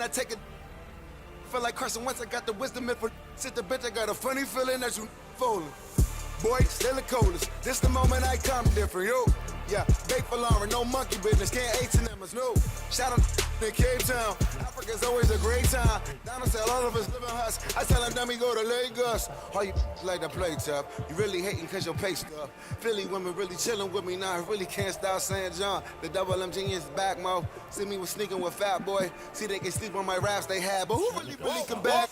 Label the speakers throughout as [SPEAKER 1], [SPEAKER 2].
[SPEAKER 1] I take it. Feel like Carson Wentz, I got the wisdom. If I sit the bitch, I got a funny feeling that you falling. Boy, still the coldest. This the moment I come different, yo. Yeah, bake for Lauren, no monkey business. Can't H&M, no. Shout out in Cape Town. Africa's always a great time. Donald said all of us live in huts. I tell him, dummy, go to Lagos. All you like to play tough. You really hating cause your pay stuff. Philly women really chilling with me now. I really can't stop saying John. The double M genius back, mo. See me was sneaking with Fat Boy. See they can sleep on my raps they had. But who really come back?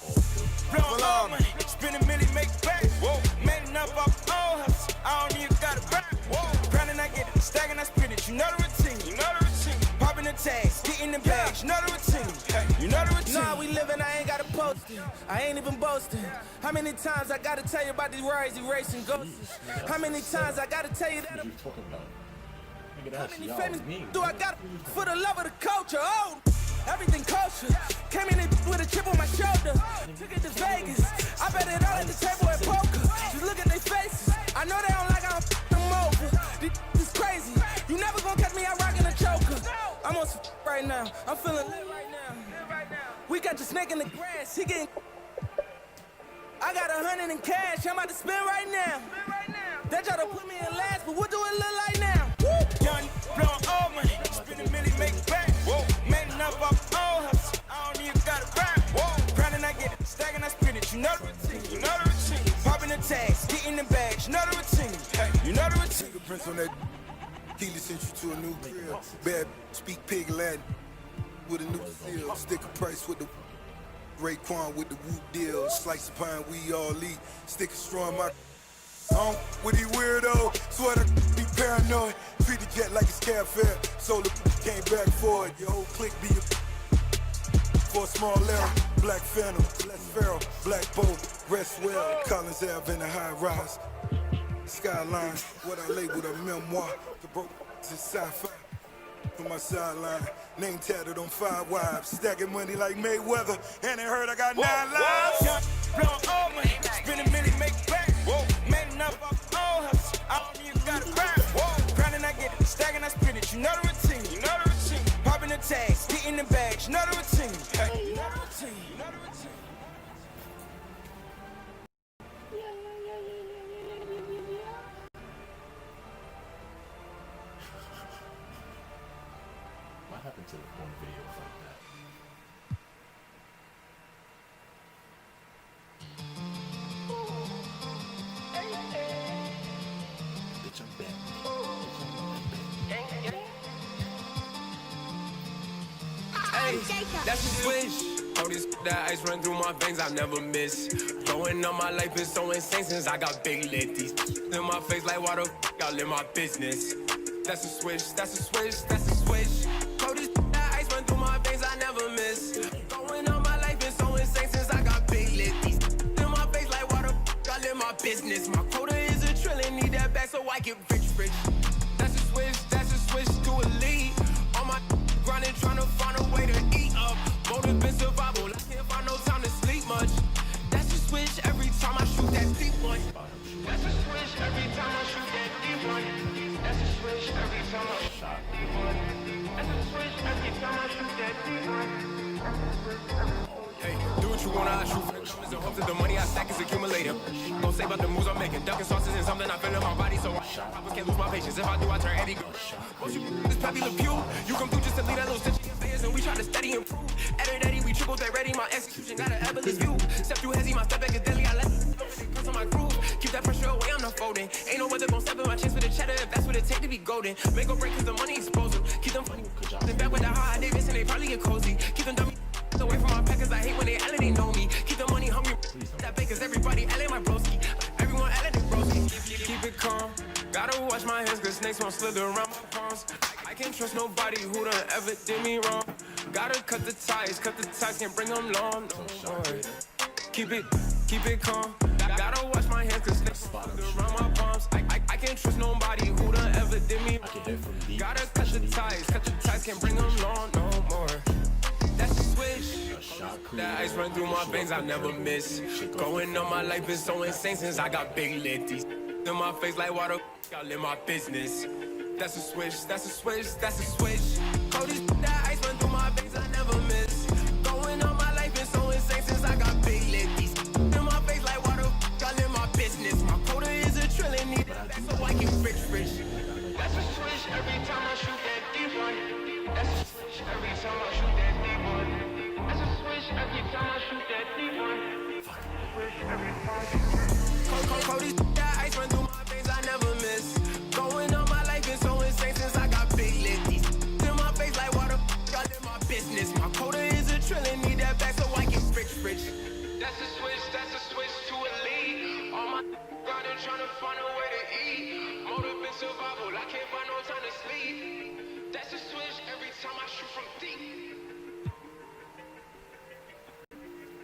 [SPEAKER 2] Blowing all money, spending million, make it back. Whoa, man up off old hustle. I don't even got a back. Whoa, grinding, I get it, stacking, I spin it. You know the routine, you know the routine. Popping the tags, getting the bags, you know the routine. Hey, you know the routine.
[SPEAKER 3] Nah, we living, I ain't gotta post it. I ain't even boasting. How many times I gotta tell you about these rides, erasing ghosts? How many times I gotta tell you that?
[SPEAKER 4] What are you talking about? Nigga,
[SPEAKER 3] How
[SPEAKER 4] that's
[SPEAKER 3] many
[SPEAKER 4] y'all,
[SPEAKER 3] famous
[SPEAKER 4] me.
[SPEAKER 3] do I got for the love of the culture? Oh, everything kosher. Came in with a chip on my shoulder. Took it to Vegas. I bet it all at the table at poker. Just look at their faces. I know they don't like how I'm them over. This is crazy. You never gonna catch me out rocking a choker. I'm on some right now. I'm feeling lit right now. We got the snake in the grass. He getting. I got 100 in cash. I'm about to spend right now. They try to put me in last, but what do it look like now?
[SPEAKER 2] Young, blowing all money, spending million, make it back. Whoa, man up off old hustle. I don't even got a rap. Whoa, grinding, I get it, stacking, I spin it. You know the routine, you know the routine. Popping the tags, getting the bags, you know the routine. Hey, you know the routine.
[SPEAKER 1] Fingerprints on that. Keely sent you to a new crib. Bad speak pig Latin with a new seal. Sticker price with the Raekwon with the Whoop deal. Slice of pine, we all eat. Sticker straw in my with these weirdo. Swear to be paranoid. Treat the jet like it's cab fare. So the came back for it. Your whole clique be a for a small error. Black Phantom, Les Farrell, Black Bolt, Rest Well, Collins Ave in the high rise. Skyline, what I labeled a memoir. The broke is sci-fi. On my sideline, name tatted on 5 wives. Stacking money like Mayweather, and they heard I got 9 lives.
[SPEAKER 2] Young, blowing all money, spending million, make it back. Whoa, man up off old hustle. I don't even got a rap. Whoa, grinding, I get it, stacking, I spin it. You know the routine, you know the routine. Popping the tags, getting the bags, you know the routine. Hey, you know the routine, you know the routine.
[SPEAKER 4] What happened to the porn videos like that? Bitch, I'm back.
[SPEAKER 2] Hey, that's a switch. All this that ice run through my veins, I never miss. Growing up, my life is so insane since I got big lit. These in my face like why the y'all in my business. That's a switch, that's a switch, that's a switch. All this that ice run through my veins, I never miss. Growing up, my life is so insane since I got big lit. These in my face like why the y'all in my business. My quota is a trillion, need that back so I get rich. That's a switch to a lead. On my grinding, trying to find a way to eat up. Motive and survival, I can't find no time to sleep much. That's a switch every time I shoot that deep one. That's a switch every time I shoot that deep one. That's a switch every time I shoot that deep one. That's a switch every time I shoot that deep one. Hey, do what you wanna, I shoot for the numbers and hope that the money I stack is accumulating. Don't say about the moves I'm making. Ducking sauces and something I feel in my body, so I can't lose my patience. If I do, I turn Eddie. Most you this Pappy Le Pew. You come through just to leave that little stitch in your face, and we try to steady improve. Eddie, we triple that ready. My execution got an Everly's view. Step through hezzy, my step back is deadly. I let it comes on my groove. Keep that pressure away, I'm not folding. Ain't no weather gon' step in my chest for the cheddar if that's what it take to be golden. Make or break cause the money expose them. Keep them funny. Then back with the high Davis and they probably get cozy. Keep them dummy away from my packers. I hate when they Ellen, they know me. Keep the money hungry. That bakers, everybody Ellen, my broski. Everyone Ellen, they broski. Keep it calm. Gotta wash my hands cause snakes won't slither around my palms. I can't trust nobody who done ever did me wrong. Gotta cut the ties, can't bring them long. No more. Keep it calm. Gotta wash my hands cause snakes slither around my palms. I can't trust nobody who done ever did me wrong. Gotta cut the ties, can't bring them long no more. That's the switch. That ice run through my veins, I never miss. Growing up, my life is so insane since I got big lit. These in my face like water, y'all in my business. That's a switch, that's a switch, that's a switch. Cold as that ice run through my veins, I never miss. Going survival. I can't find no time to sleep. That's a switch every time I shoot from deep.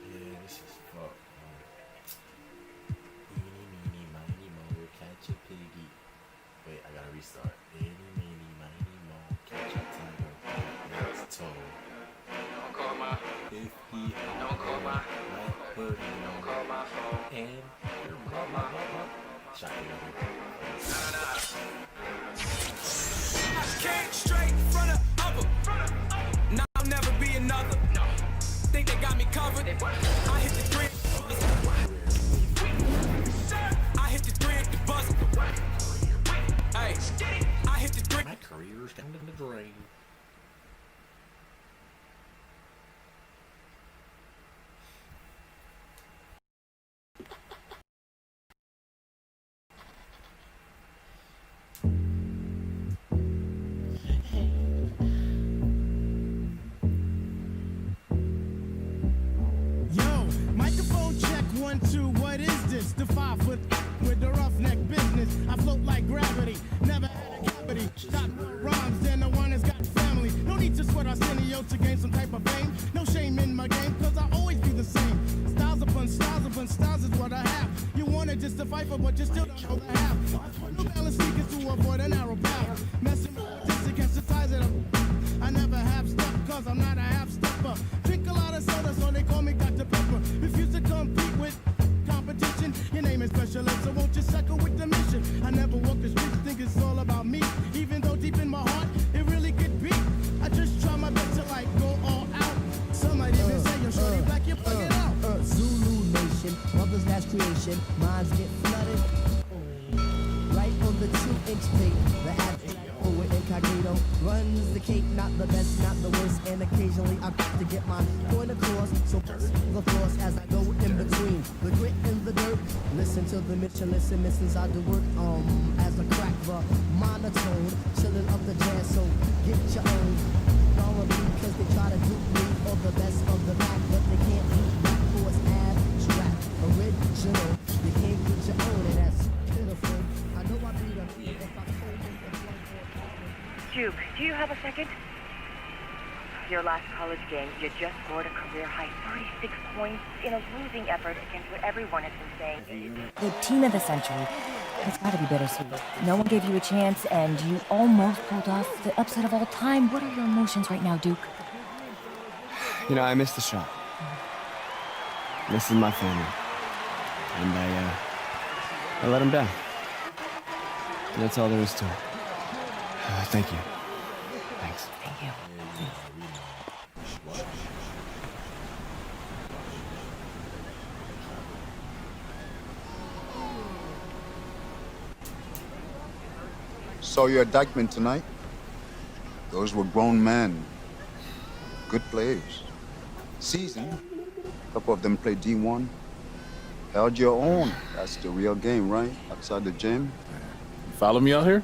[SPEAKER 4] Yeah, this is fucked. Eeny, meeny, miny, moe, catch a piggy. Wait, I gotta restart. Eeny, meeny, miny, moe, catch a tiger. Let's toe.
[SPEAKER 2] Don't call my,
[SPEAKER 4] If he
[SPEAKER 2] don't call my,
[SPEAKER 4] like hoodie,
[SPEAKER 2] don't call my phone.
[SPEAKER 4] and
[SPEAKER 2] Don't call my,
[SPEAKER 4] shot
[SPEAKER 3] Came straight from the upper. Now I'll never be another. Think they got me covered. I hit the three. I hit the three at the buzzer. Hey, I hit the three.
[SPEAKER 4] My career's down in the drain.
[SPEAKER 5] Yo, microphone check 1, 2. What is this? The 5 foot with the roughneck business. I float like gravity, never had a cavity. Top rhymes, then the one that's got family. No need to sweat Arsenio to gain some type of fame. No shame in my game, cause I always be the same. Styles upon styles is what I have. You wanna just to fight for, but you still don't know the half. No balance sneakers to avoid a narrow path. Messing with this against the size of them. I never have stuff cause I'm not a half stepper. Drink a lot of soda so they call me Dr. Pepper. Refuse to compete with competition. Your name is special ed, so won't you suckle with the mission? I never walk the streets, think it's all about me. Even though deep in my heart, it really could be. I just try my best to like go all out. Some might even say you're shorty black, you plug it out.
[SPEAKER 6] Zulu Nation, mother's last creation, minds get flooded. Right on the 2-inch tape, the abstract poet incognito runs the cake, not the best, not the worst, and occasionally I got to get my point across. So the floors as I go in between the grit and the dirt. Listen to the Mitchell, listen I do work as a crack the monotone, chilling up the jazz. So get your own. Probably because they try to dupe me or the best of the back, but they can't beat that force abstract, original. You can't get your own, and that's pitiful. I know I beat a beat if I told them the blood for
[SPEAKER 7] Duke, do you have a second? Your last college game, you just scored a career high 36 points in a losing effort against what everyone has been saying.
[SPEAKER 8] The team of the century. It's gotta be bittersweet. No one gave you a chance, and you almost pulled off the upset of all time. What are your emotions right now, Duke?
[SPEAKER 9] You know, I missed the shot. This is my family. And I let him down. And that's all there is to it. Thank you. Thanks.
[SPEAKER 8] Thank you.
[SPEAKER 10] Saw you at Dykeman tonight. Those were grown men. Good players. Seasoned. A couple of them played D1. Held your own. That's the real game, right? Outside the gym.
[SPEAKER 4] You follow me out here?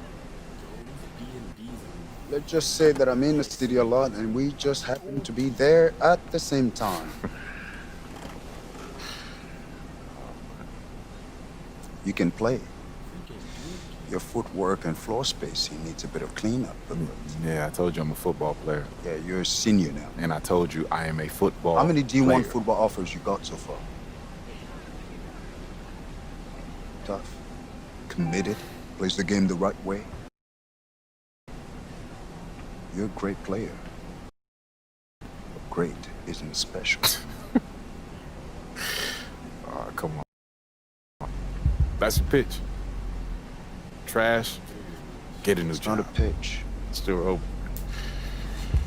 [SPEAKER 10] Let's just say that I'm in the city a lot and we just happen to be there at the same time. You can play. Your footwork and floor spacing needs a bit of cleanup. But
[SPEAKER 11] Yeah, I told you I'm a football player.
[SPEAKER 10] yeah, you're a senior now.
[SPEAKER 11] And I told you I am a football
[SPEAKER 10] How many D1
[SPEAKER 11] player.
[SPEAKER 10] football offers you got so far? Tough. Committed. Plays the game the right way. You're a great player. But great isn't special.
[SPEAKER 11] Come on. That's the pitch. Trash. Get a new
[SPEAKER 10] It's not a
[SPEAKER 11] job.
[SPEAKER 10] pitch.
[SPEAKER 11] Still open.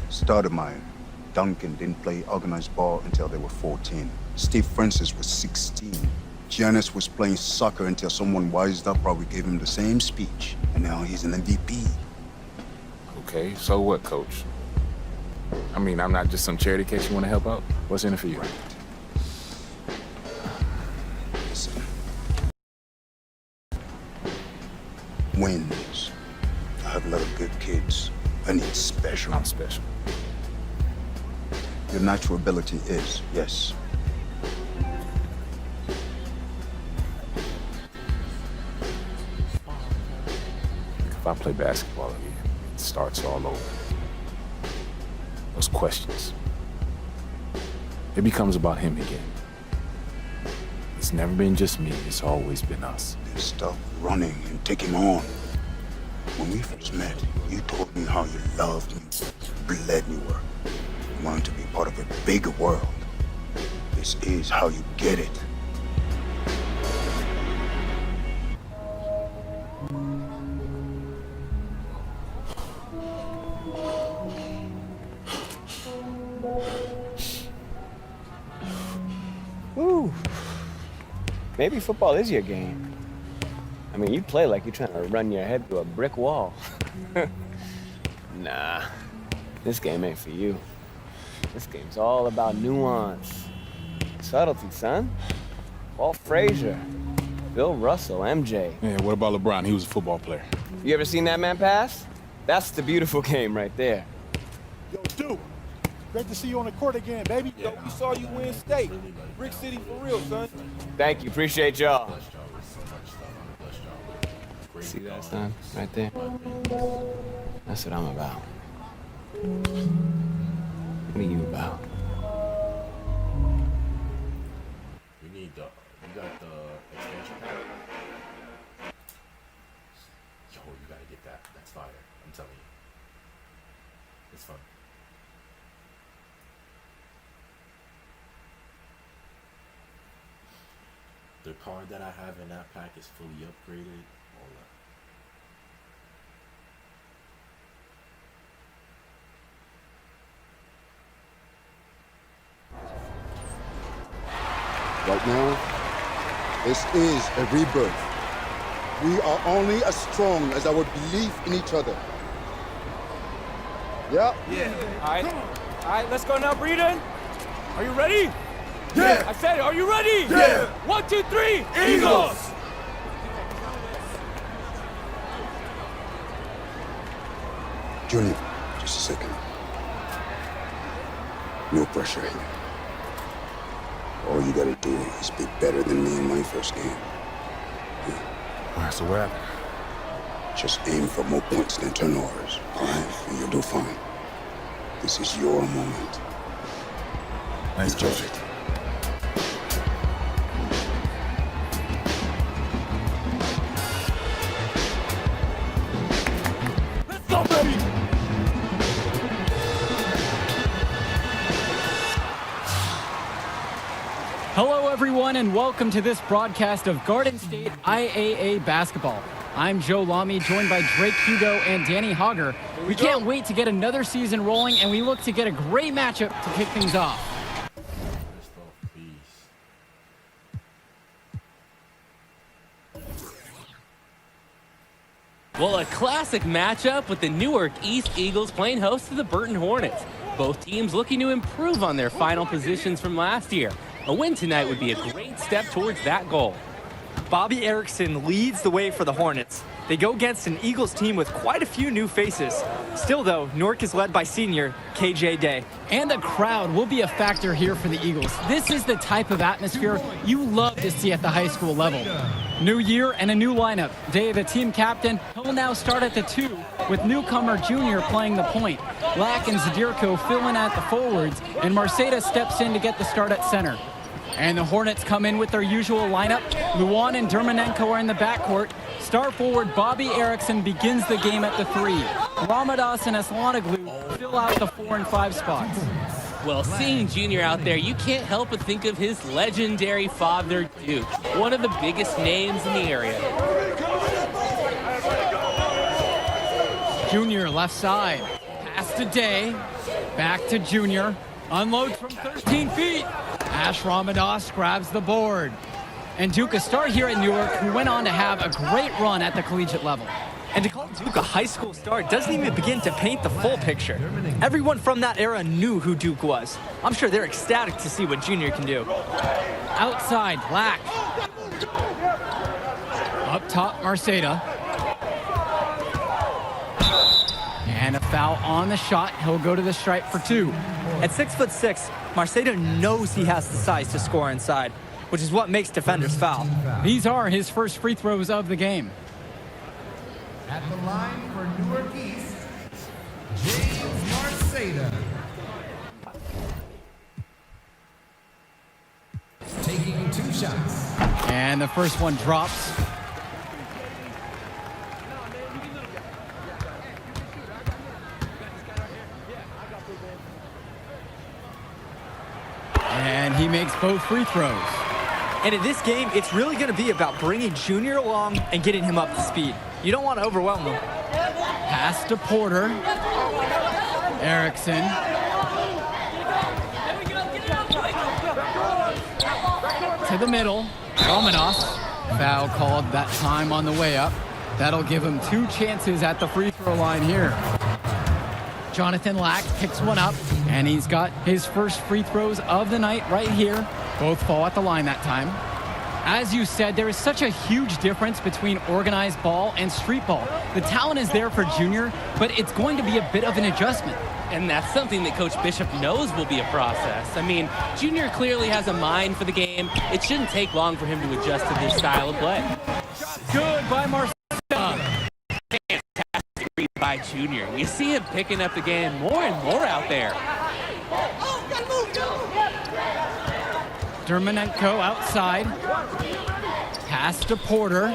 [SPEAKER 10] Stoudemire, Duncan didn't play organized ball until they were 14. Steve Francis was 16. Giannis was playing soccer until someone wised up, probably gave him the same speech. And now he's an MVP.
[SPEAKER 11] Okay, so what, coach? I mean, I'm not just some charity case you want to help out. What's in it for you?
[SPEAKER 10] Right. Listen. Wins. I have a lot of good kids. I need special.
[SPEAKER 11] I'm special.
[SPEAKER 10] Your natural ability is, yes.
[SPEAKER 11] If I play basketball again, it starts all over. Those questions. It becomes about him again. It's never been just me, it's always been us.
[SPEAKER 10] Then stop running and take him on. When we first met, you told me how you loved me, bled me were. You wanted to be part of a bigger world. This is how you get it.
[SPEAKER 9] Ooh. Maybe football is your game. I mean, you play like you're trying to run your head through a brick wall. Nah, this game ain't for you. This game's all about nuance. Subtlety, son. Walt Frazier, Bill Russell, MJ.
[SPEAKER 11] Yeah, what about LeBron? He was a football player.
[SPEAKER 9] You ever seen that man pass? That's the beautiful game right there.
[SPEAKER 12] Yo, Duke, great to see you on the court again, baby.
[SPEAKER 3] Yo, we saw you win state. Brick City for real, son.
[SPEAKER 9] Thank you, appreciate y'all. See that, son? Right there? That's what I'm about. What are you about?
[SPEAKER 4] We need you got the expansion pack? Yo, you gotta get that. That's fire. I'm telling you. It's fun. The card that I have in that pack is fully upgraded. All that.
[SPEAKER 10] Right now, this is a rebirth. We are only as strong as our belief in each other. Yeah?
[SPEAKER 3] All right, let's go now, Breeden. Are you ready? Yeah. I said it. Are you ready? Yeah. 1, 2, 3. Eagles.
[SPEAKER 10] Junior, just a second. No pressure here. All you gotta do is be better than me in my first game. Yeah.
[SPEAKER 11] All right, so what happened?
[SPEAKER 10] Just aim for more points than turnovers, all right? And you'll do fine. This is your moment.
[SPEAKER 11] Nice,
[SPEAKER 10] Enjoy
[SPEAKER 11] coach.
[SPEAKER 10] it.
[SPEAKER 3] Let's go, baby.
[SPEAKER 13] Hello, everyone, and welcome to this broadcast of Garden State IAA basketball. I'm Joe Lamy, joined by Drake Hugo and Danny Hogger. We can't wait to get another season rolling, and we look to get a great matchup to kick things off.
[SPEAKER 14] Well, a classic matchup with the Newark East Eagles playing host to the Burton Hornets. Both teams looking to improve on their final positions from last year. A win tonight would be a great step towards that goal.
[SPEAKER 15] Bobby Erickson leads the way for the Hornets. They go against an Eagles team with quite a few new faces. Still, though, Newark is led by senior KJ Day.
[SPEAKER 13] And the crowd will be a factor here for the Eagles. This is the type of atmosphere you love to see at the high school level. New year and a new lineup. Day, the team captain, he'll now start at the 2 with newcomer Junior playing the point. Lack and Zadirko fill in at the forwards, and Marceda steps in to get the start at center. And the Hornets come in with their usual lineup. Luan and Dermanenko are in the backcourt. Star forward Bobby Erickson begins the game at the 3. Ramadas and Aslanoglu fill out the 4 and 5 spots.
[SPEAKER 14] Well, seeing Junior out there, you can't help but think of his legendary father, Duke, one of the biggest names in the area.
[SPEAKER 13] Junior left side. Pass to Day. Back to Junior. Unloads from 13 feet. Ash Ramadas grabs the board. And Duke, a star here at Newark, who went on to have a great run at the collegiate level.
[SPEAKER 15] And to call Duke a high school star doesn't even begin to paint the full picture. Everyone from that era knew who Duke was. I'm sure they're ecstatic to see what Junior can do.
[SPEAKER 13] Outside, Black. Up top, Marceda. And a foul on the shot. He'll go to the stripe for 2.
[SPEAKER 15] At 6'6", Marceda knows he has the size to score inside, which is what makes defenders foul.
[SPEAKER 13] These are his first free throws of the game.
[SPEAKER 16] At the line for Newark East, James Marceda. Taking 2 shots.
[SPEAKER 13] And the first one drops. And he makes both free throws.
[SPEAKER 15] And in this game, it's really going to be about bringing Junior along and getting him up to speed. You don't want to overwhelm him.
[SPEAKER 13] Pass to Porter. Erickson. To the middle. Romanos. Foul called that time on the way up. That'll give him 2 chances at the free throw line here. Jonathan Lack picks one up, and he's got his first free throws of the night right here. Both fall at the line that time. As you said, there is such a huge difference between organized ball and street ball. The talent is there for Junior, but it's going to be a bit of an adjustment.
[SPEAKER 14] And that's something that Coach Bishop knows will be a process. I mean, Junior clearly has a mind for the game. It shouldn't take long for him to adjust to this style of play.
[SPEAKER 13] Good by Marceda.
[SPEAKER 14] Fantastic read by Junior. You see him picking up the game more and more out there.
[SPEAKER 13] Dermonenko outside. Pass to Porter.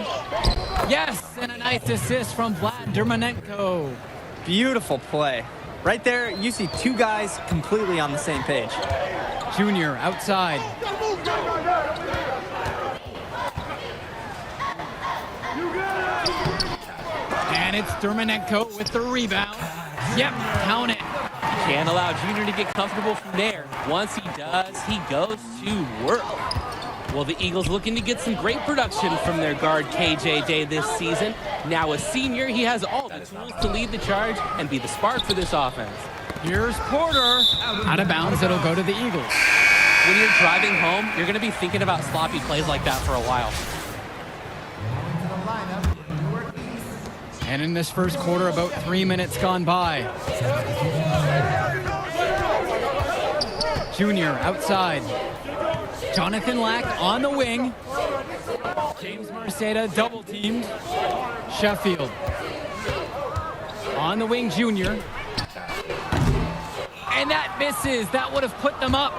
[SPEAKER 13] Yes, and a nice assist from Vlad Dermonenko.
[SPEAKER 15] Beautiful play. Right there, you see 2 guys completely on the same page.
[SPEAKER 13] Junior outside. And it's Dermonenko with the rebound. Yep, count it.
[SPEAKER 14] Can't allow Junior to get comfortable from there. Once he does, he goes to work. Well, the Eagles looking to get some great production from their guard KJ Day this season. Now a senior, he has all the tools to lead the charge and be the spark for this offense.
[SPEAKER 13] Here's Porter. Out of bounds, it'll go to the Eagles.
[SPEAKER 14] When you're driving home, you're going to be thinking about sloppy plays like that for a while.
[SPEAKER 13] And in this first quarter, about 3 minutes gone by. Junior outside. Jonathan Lack on the wing. James Marceda double teamed. Sheffield. On the wing, Junior. And that misses. That would have put them up.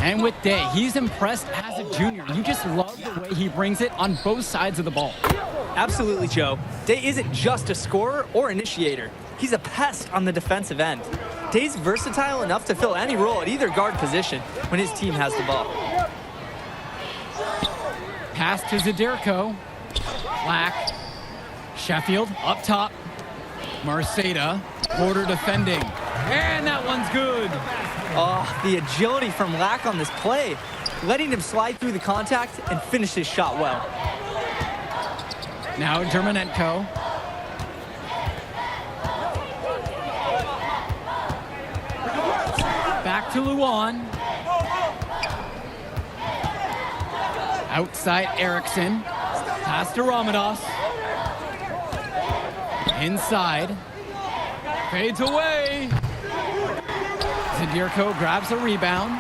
[SPEAKER 13] And with Day, he's impressed as a junior. You just love the way he brings it on both sides of the ball.
[SPEAKER 15] Absolutely, Joe. Day isn't just a scorer or initiator. He's a pest on the defensive end. Day's versatile enough to fill any role at either guard position when his team has the ball.
[SPEAKER 13] Pass to Zadirko. Lack. Sheffield up top. Marceda. Porter defending. And that one's good.
[SPEAKER 15] Oh, the agility from Lack on this play. Letting him slide through the contact and finish his shot well.
[SPEAKER 13] Now Dermonenko. Back to Luan. Outside Erickson. Pass to Ramadas. Inside. Fades away. Zadirko grabs a rebound.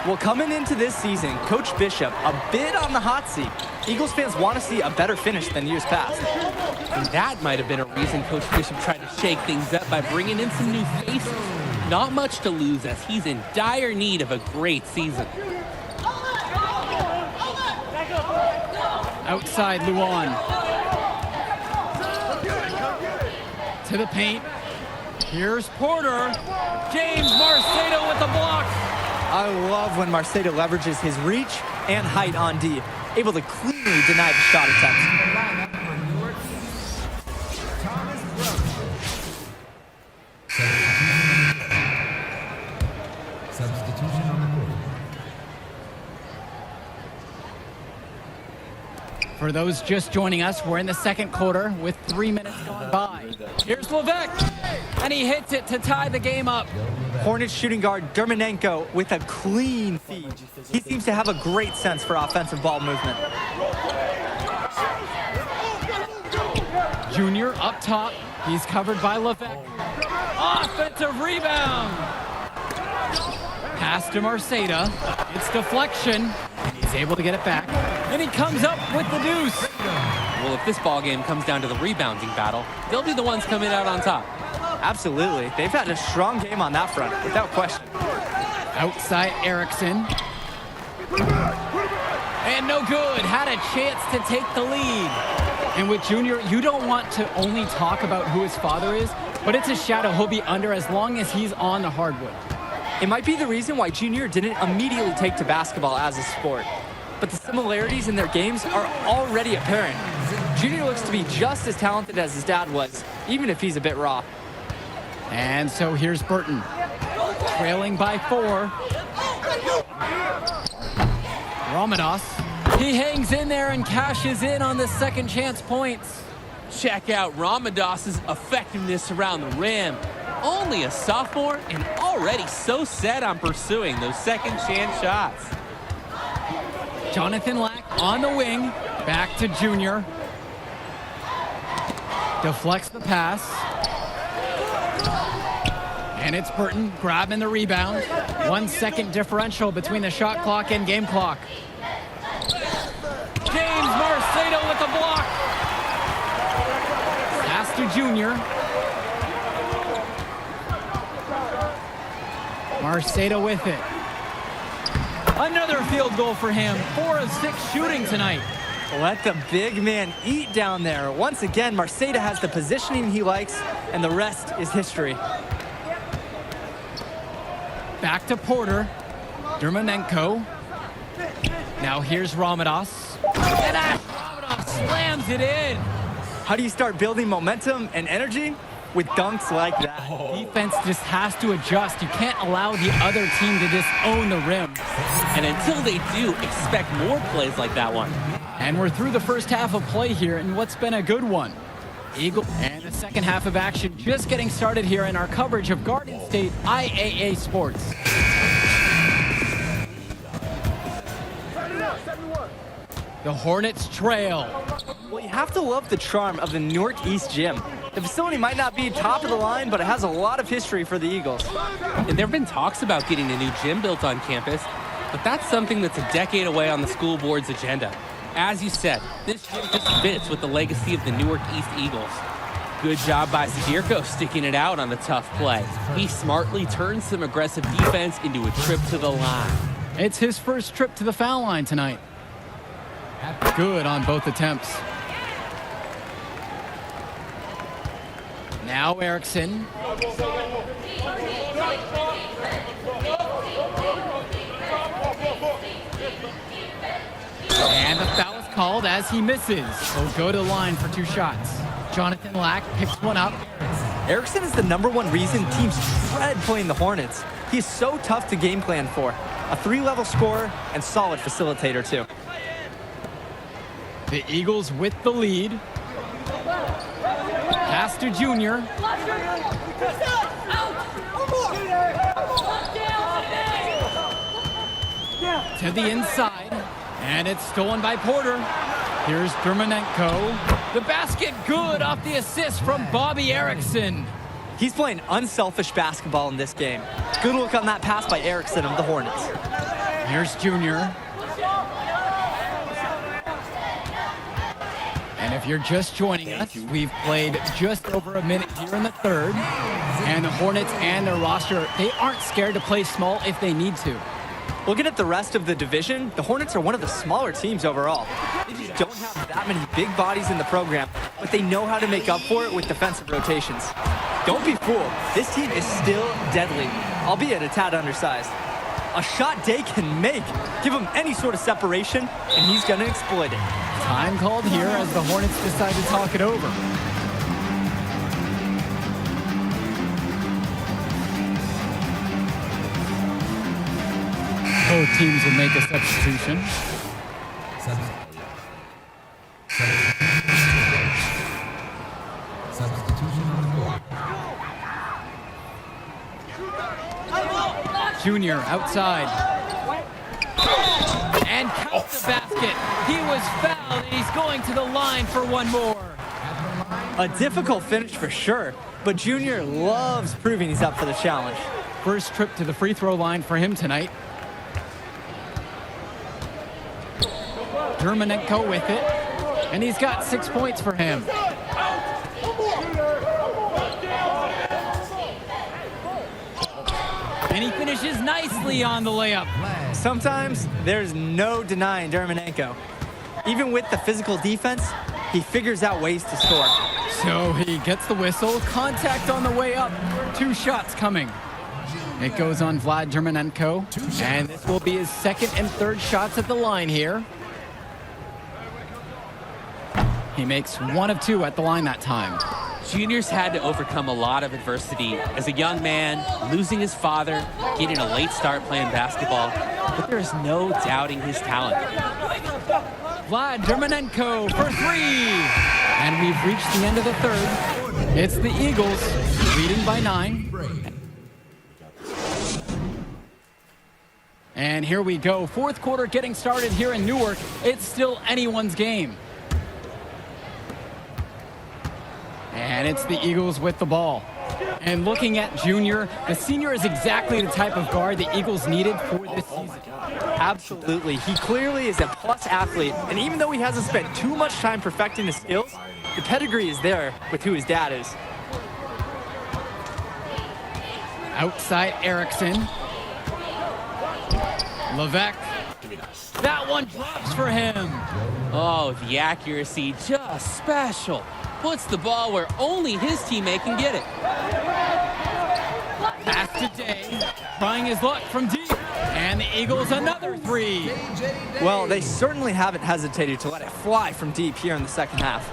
[SPEAKER 15] Well, coming into this season, Coach Bishop a bit on the hot seat. Eagles fans want to see a better finish than years past.
[SPEAKER 14] And that might have been a reason Coach Bishop tried to shake things up by bringing in some new faces. Not much to lose as he's in dire need of a great season.
[SPEAKER 13] Outside Luan. To the paint. Here's Porter. James Marceda with the block.
[SPEAKER 15] I love when Marceda leverages his reach and height on D, able to cleanly deny the shot attempt.
[SPEAKER 16] Substitution on the court.
[SPEAKER 13] For those just joining us, we're in the second quarter with 3 minutes gone by. Here's Levesque, and he hits it to tie the game up.
[SPEAKER 15] Hornets shooting guard Dermonenko with a clean feed. He seems to have a great sense for offensive ball movement.
[SPEAKER 13] Junior up top. He's covered by Levesque. Offensive rebound. Pass to Marceda. It's deflection. He's able to get it back. And he comes up with the deuce.
[SPEAKER 14] Well, if this ball game comes down to the rebounding battle, they'll be the ones coming out on top.
[SPEAKER 15] Absolutely. They've had a strong game on that front, without question.
[SPEAKER 13] Outside Erickson. And no good. Had a chance to take the lead. And with Junior, you don't want to only talk about who his father is, but it's a shadow he'll be under as long as he's on the hardwood.
[SPEAKER 15] It might be the reason why Junior didn't immediately take to basketball as a sport. But the similarities in their games are already apparent. Junior looks to be just as talented as his dad was, even if he's a bit raw.
[SPEAKER 13] And so here's Burton, trailing by 4. Ramadas, he hangs in there and cashes in on the second chance points.
[SPEAKER 14] Check out Ramadas's effectiveness around the rim. Only a sophomore and already so set on pursuing those second chance shots.
[SPEAKER 13] Jonathan Lack on the wing, back to Junior. Deflects the pass. And it's Burton grabbing the rebound. 1 second differential between the shot clock and game clock. James Marcedo with the block. Pass to Junior. Marcedo with it. Another field goal for him. 4 of 6 shooting tonight.
[SPEAKER 15] Let the big man eat down there. Once again, Marcedo has the positioning he likes, and the rest is history.
[SPEAKER 13] Back to Porter. Dermonenko. Now here's Ramadas. And Ramadas slams it in.
[SPEAKER 15] How do you start building momentum and energy? With dunks like that.
[SPEAKER 13] Defense just has to adjust. You can't allow the other team to just own the rim.
[SPEAKER 14] And until they do, expect more plays like that one.
[SPEAKER 13] And we're through the first half of play here in what's been a good one. Eagle and the second half of action just getting started here in our coverage of Garden State IAA Sports. The Hornets trail.
[SPEAKER 15] Well, you have to love the charm of the Newark East Gym. The facility might not be top of the line, but it has a lot of history for the Eagles.
[SPEAKER 14] And there have been talks about getting a new gym built on campus, but that's something that's a decade away on the school board's agenda. As you said, this gym just fits with the legacy of the Newark East Eagles. Good job by Sadirko sticking it out on the tough play. He smartly turned some aggressive defense into a trip to the line.
[SPEAKER 13] It's his first trip to the foul line tonight. Good on both attempts. Now Erickson. And the foul is called as he misses. He'll go to the line for 2 shots. Jonathan Lack picks one up.
[SPEAKER 15] Erickson is the #1 reason teams dread playing the Hornets. He's so tough to game plan for. A 3-level scorer and solid facilitator too.
[SPEAKER 13] The Eagles with the lead. Pass to Junior. To the inside. And it's stolen by Porter. Here's Dermonenko. The basket good off the assist from Bobby Erickson.
[SPEAKER 15] He's playing unselfish basketball in this game. Good look on that pass by Erickson of the Hornets.
[SPEAKER 13] Here's Junior. And if you're just joining us, we've played just over a minute here in the third. And the Hornets and their roster, they aren't scared to play small if they need to.
[SPEAKER 15] Looking at the rest of the division, the Hornets are one of the smaller teams overall. They just don't have that many big bodies in the program, but they know how to make up for it with defensive rotations. Don't be fooled. This team is still deadly, albeit a tad undersized. A shot Day can make. Give him any sort of separation, and he's going to exploit it.
[SPEAKER 13] Time called here as the Hornets decide to talk it over. Both teams will make a substitution.
[SPEAKER 16] Substitution on the board.
[SPEAKER 13] Junior outside. And counts the basket. He was fouled, and he's going to the line for one more.
[SPEAKER 15] A difficult finish for sure, but Junior loves proving he's up for the challenge.
[SPEAKER 13] First trip to the free throw line for him tonight. Dermonenko with it. And he's got 6 points for him. And he finishes nicely on the layup.
[SPEAKER 15] Sometimes there's no denying Dermanenko. Even with the physical defense, he figures out ways to score.
[SPEAKER 13] So he gets the whistle. Contact on the way up. 2 shots coming. It goes on Vlad Dermanenko. And this will be his second and third shots at the line here. He makes 1 of 2 at the line that time.
[SPEAKER 14] Junior's had to overcome a lot of adversity as a young man, losing his father, getting a late start playing basketball, but there's no doubting his talent.
[SPEAKER 13] Vlad Dermanenko for 3. And we've reached the end of the third. It's the Eagles leading by 9. And here we go. Fourth quarter getting started here in Newark. It's still anyone's game. And it's the Eagles with the ball. And looking at Junior, the senior is exactly the type of guard the Eagles needed for this season.
[SPEAKER 15] Absolutely. He clearly is a plus athlete. And even though he hasn't spent too much time perfecting his skills, the pedigree is there with who his dad is.
[SPEAKER 13] Outside Erickson. Levesque. That one drops for him.
[SPEAKER 14] Oh, the accuracy, just special. Puts the ball where only his teammate can get it.
[SPEAKER 13] Pass to Day, trying his luck from deep. And the Eagles another 3.
[SPEAKER 15] Well, they certainly haven't hesitated to let it fly from deep here in the second half.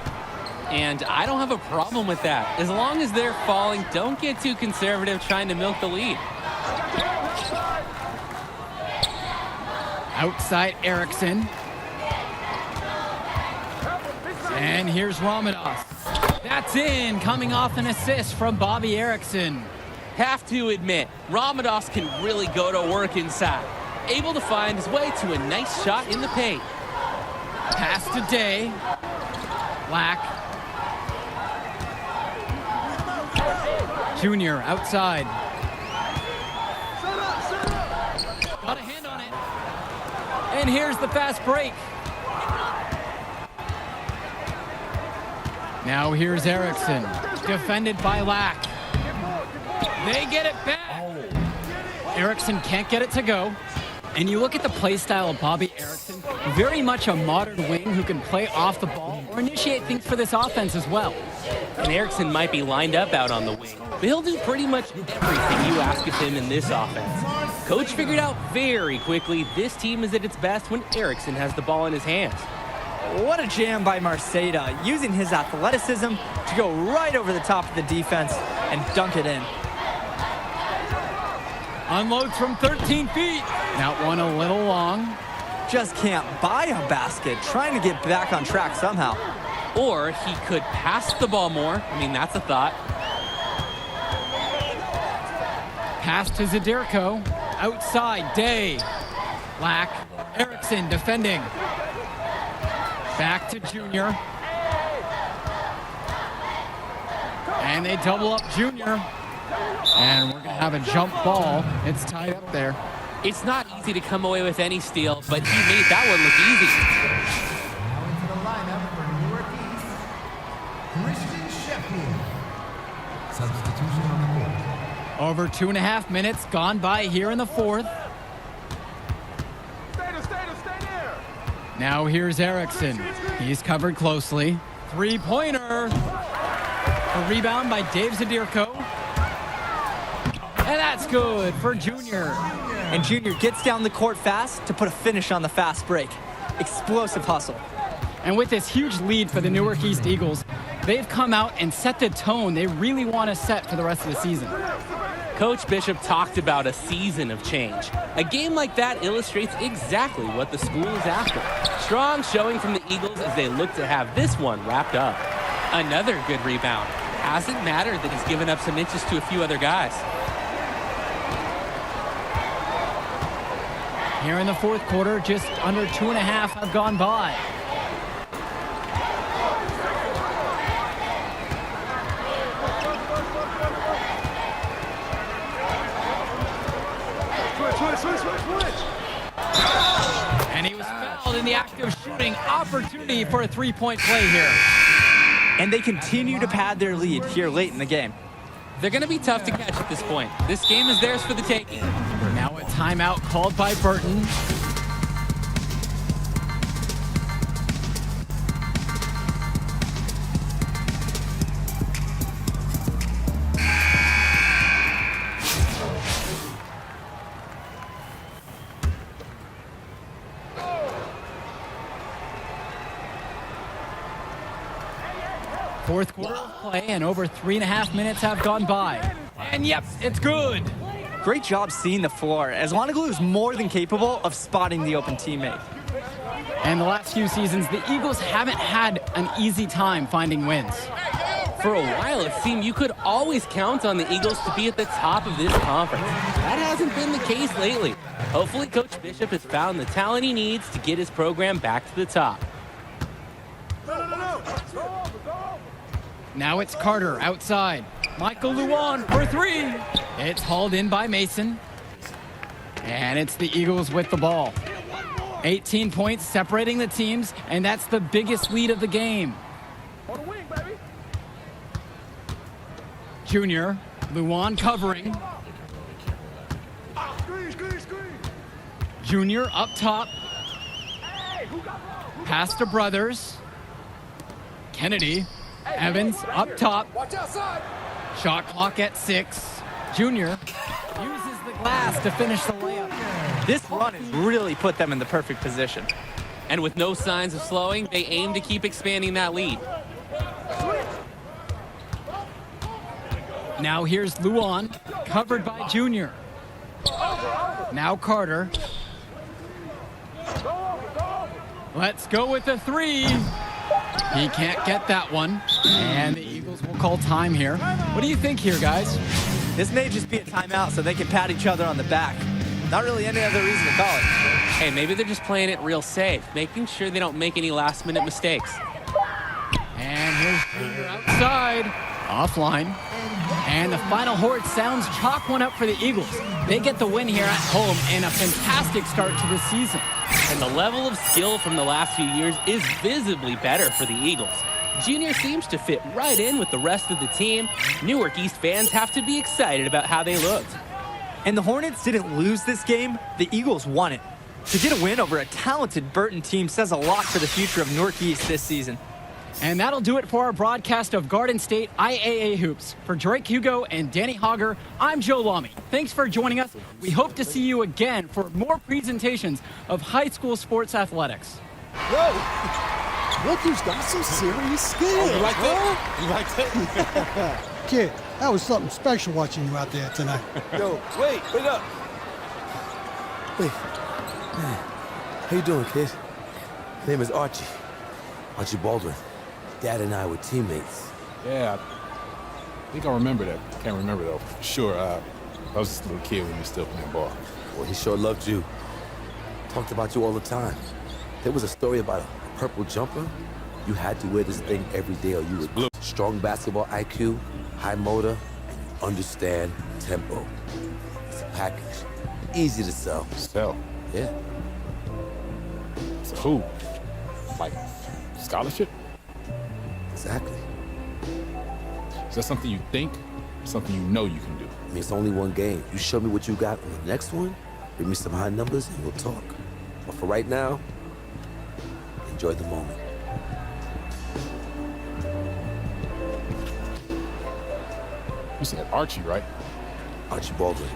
[SPEAKER 14] And I don't have a problem with that. As long as they're falling, don't get too conservative trying to milk the lead.
[SPEAKER 13] Outside Erickson. And here's Ramadas. That's in, coming off an assist from Bobby Erickson.
[SPEAKER 14] Have to admit, Ramadas can really go to work inside. Able to find his way to a nice shot in the paint.
[SPEAKER 13] Pass to Day. Black. Junior outside. Got a hand on it. And here's the fast break. Now here's Erickson, defended by Lack. They get it back. Erickson can't get it to go. And you look at the play style of Bobby Erickson, very much a modern wing who can play off the ball or initiate things for this offense as well.
[SPEAKER 14] And Erickson might be lined up out on the wing, but he'll do pretty much everything you ask of him in this offense. Coach figured out very quickly this team is at its best when Erickson has the ball in his hands.
[SPEAKER 15] What a jam by Marceda, using his athleticism to go right over the top of the defense and dunk it in.
[SPEAKER 13] Unloads from 13 feet. That one a little long.
[SPEAKER 15] Just can't buy a basket, trying to get back on track somehow.
[SPEAKER 14] Or he could pass the ball more. I mean, that's a thought.
[SPEAKER 13] Pass to Zadirko. Outside, Day. Lack. Erickson defending. Back to Junior. And they double up Junior. And we're going to have a jump ball. It's tied up there.
[SPEAKER 14] It's not easy to come away with any steal, but he made that one look easy.
[SPEAKER 16] Now into the lineup for Newark East, Christian Sheffield. Substitution on the court.
[SPEAKER 13] Over 2.5 minutes gone by here in the fourth.
[SPEAKER 12] Stay there.
[SPEAKER 13] Now here's Erickson. He's covered closely. Three-pointer. A rebound by Dave Zadirko. And that's good for Junior.
[SPEAKER 15] And Junior gets down the court fast to put a finish on the fast break. Explosive hustle.
[SPEAKER 13] And with this huge lead for the Newark East Eagles, they've come out and set the tone they really want to set for the rest of the season.
[SPEAKER 14] Coach Bishop talked about a season of change. A game like that illustrates exactly what the school is after. Strong showing from the Eagles as they look to have this one wrapped up. Another good rebound. Hasn't mattered that he's given up some inches to a few other guys.
[SPEAKER 13] Here in the fourth quarter, just under 2.5 have gone by.
[SPEAKER 12] Switch.
[SPEAKER 13] And he was fouled. fouled in the act of shooting. Opportunity for a three-point play here.
[SPEAKER 15] And they continue to pad their lead here late in the game.
[SPEAKER 14] They're going to be tough to catch at this point. This game is theirs for the taking.
[SPEAKER 13] Now a timeout called by Burton. Fourth quarter of play, and over 3.5 minutes have gone by. And yep, it's good.
[SPEAKER 15] Great job seeing the floor, as Longley is more than capable of spotting the open teammate.
[SPEAKER 13] And the last few seasons, the Eagles haven't had an easy time finding wins.
[SPEAKER 14] For a while, it seemed you could always count on the Eagles to be at the top of this conference. That hasn't been the case lately. Hopefully, Coach Bishop has found the talent he needs to get his program back to the top.
[SPEAKER 13] Now it's Carter outside. Michael Luan for three. It's hauled in by Mason. And it's the Eagles with the ball. 18 points separating the teams, and that's the biggest lead of the game. Junior, Luan covering. Junior up top. Pass to Brothers. Kennedy. Evans up top. Shot clock at 6. Junior uses the glass to finish the layup.
[SPEAKER 15] This run has really put them in the perfect position.
[SPEAKER 14] And with no signs of slowing, they aim to keep expanding that lead.
[SPEAKER 13] Now here's Luan, covered by Junior. Now Carter. Let's go with the three. He can't get that one. And the Eagles will call time here. What do you think here, guys?
[SPEAKER 15] This may just be a timeout so they can pat each other on the back. Not really any other reason to call it.
[SPEAKER 14] Hey, maybe they're just playing it real safe, making sure they don't make any last-minute mistakes.
[SPEAKER 13] And here's Junior outside. Offline. And the final horn sounds chalk one up for the Eagles. They get the win here at home and a fantastic start to the season.
[SPEAKER 14] And the level of skill from the last few years is visibly better for the Eagles. Junior seems to fit right in with the rest of the team. Newark East fans have to be excited about how they looked.
[SPEAKER 15] And the Hornets didn't lose this game, the Eagles won it. To get a win over a talented Burton team says a lot for the future of Newark East this season.
[SPEAKER 13] And that'll do it for our broadcast of Garden State IAA Hoops. For Drake Hugo and Danny Hogger, I'm Joe Lamy. Thanks for joining us. We hope to see you again for more presentations of high school sports athletics.
[SPEAKER 12] Whoa! Look who's got some serious skills.
[SPEAKER 17] You like that? You like that?
[SPEAKER 12] Kid, that was something special watching you out there tonight.
[SPEAKER 17] Yo, wait up. Wait. How you doing, kid? My name is Archie. Archie Baldwin. Dad and I were teammates.
[SPEAKER 11] Yeah, I think I remember that. Can't remember though. Sure, I was just a little kid when we were still playing ball.
[SPEAKER 17] Well, he sure loved you. Talked about you all the time. There was a story about a purple jumper. You had to wear this thing every day or you was blue. Strong basketball IQ, high motor, and you understand tempo. It's a package. Easy to sell.
[SPEAKER 11] Sell?
[SPEAKER 17] Yeah.
[SPEAKER 11] So who? Like scholarship?
[SPEAKER 17] Exactly.
[SPEAKER 11] Is that something you think, or something you know you can do?
[SPEAKER 17] I mean, it's only one game. You show me what you got on the next one, bring me some high numbers, and we'll talk. But for right now, enjoy the moment.
[SPEAKER 11] You said Archie, right?
[SPEAKER 17] Archie Baldwin.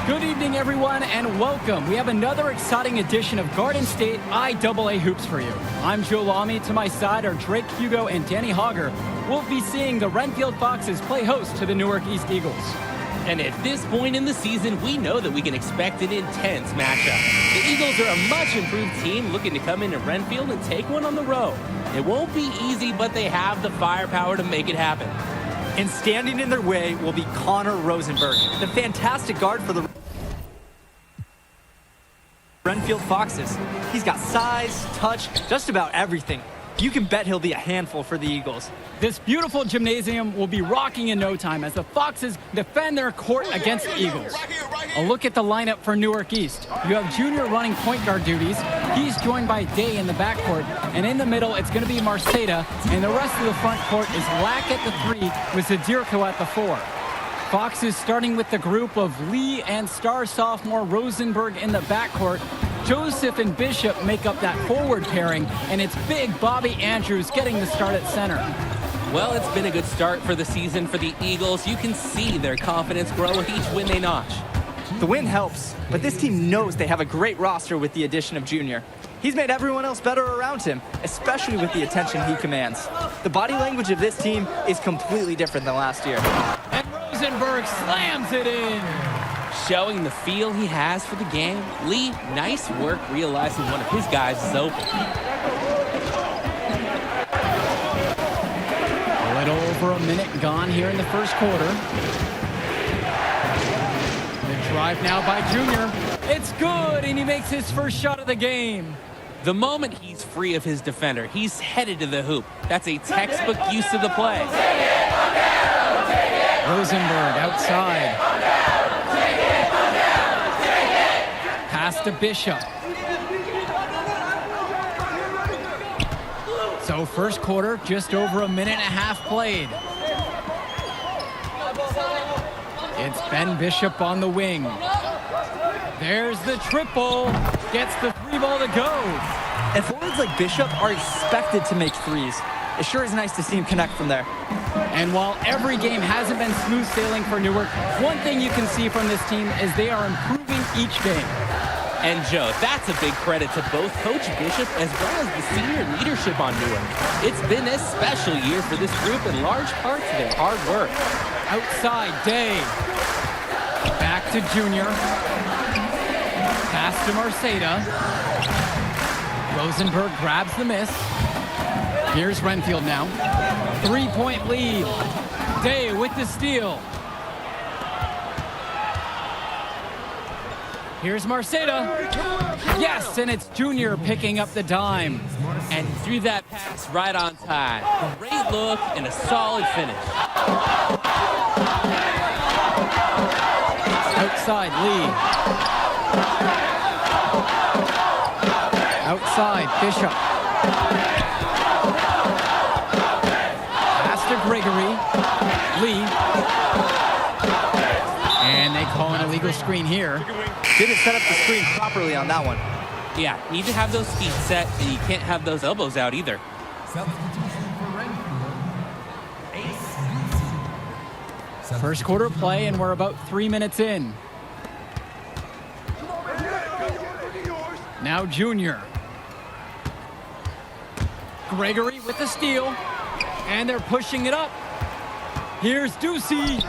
[SPEAKER 13] Good evening, everyone, and welcome. We have another exciting edition of Garden State IAA Hoops for you. I'm Joe Lamy. To my side are Drake Hugo and Danny Hogger. we'll be seeing the Renfield Foxes play host to the Newark East Eagles.
[SPEAKER 14] And at this point in the season, we know that we can expect an intense matchup. The Eagles are a much improved team looking to come into Renfield and take one on the road. It won't be easy, but they have the firepower to make it happen.
[SPEAKER 15] And standing in their way will be Connor Rosenberg, the fantastic guard for the Renfield Foxes. He's got size, touch, just about everything. You can bet he'll be a handful for the Eagles.
[SPEAKER 13] This beautiful gymnasium will be rocking in no time as the Foxes defend their court against the Eagles. A look at the lineup for Newark East. You have Junior running point guard duties. He's joined by Day in the backcourt. And in the middle, it's going to be Marceda. And the rest of the front court is Lack at the 3 with Zadirko at the 4. Foxes starting with the group of Lee and star sophomore Rosenberg in the backcourt. Joseph and Bishop make up that forward pairing, and it's big Bobby Andrews getting the start at center.
[SPEAKER 14] Well, it's been a good start for the season for the Eagles. You can see their confidence grow with each win they notch.
[SPEAKER 15] The win helps, but this team knows they have a great roster with the addition of Junior. He's made everyone else better around him, especially with the attention he commands. The body language of this team is completely different than last year.
[SPEAKER 13] And Rosenberg slams it in.
[SPEAKER 14] Showing the feel he has for the game. Lee, nice work realizing one of his guys is open.
[SPEAKER 13] A little over a minute gone here in the first quarter. The drive now by Junior. It's good, and he makes his first shot of the game.
[SPEAKER 14] The moment he's free of his defender, he's headed to the hoop. That's a textbook use of the play.
[SPEAKER 13] Rosenberg outside. Pass to Bishop. So first quarter, just over a minute and a half played. It's Ben Bishop on the wing. There's the triple. Gets the 3-ball to go.
[SPEAKER 15] And forwards like Bishop are expected to make threes. It sure is nice to see him connect from there.
[SPEAKER 13] And while every game hasn't been smooth sailing for Newark, one thing you can see from this team is they are improving each game.
[SPEAKER 14] And Joe, that's a big credit to both Coach Bishop as well as the senior leadership on Newark. It's been a special year for this group in large part to their hard work.
[SPEAKER 13] Outside, Day. Back to Junior. Pass to Marceda. Rosenberg grabs the miss. Here's Renfield now. 3-point lead. Day with the steal. Here's Marceda. Yes, and it's Junior picking up the dime.
[SPEAKER 14] And threw that pass right on time. Great look and a solid finish.
[SPEAKER 13] Outside, Lee. Outside, Bishop. Pass to Gregory. Lee. And they call an illegal screen here.
[SPEAKER 15] Didn't set up the screen properly on that one.
[SPEAKER 14] Yeah, need to have those feet set, and you can't have those elbows out either.
[SPEAKER 13] First quarter play, and we're about 3 minutes in. Now Junior. Gregory with the steal, and they're pushing it up. Here's Ducey.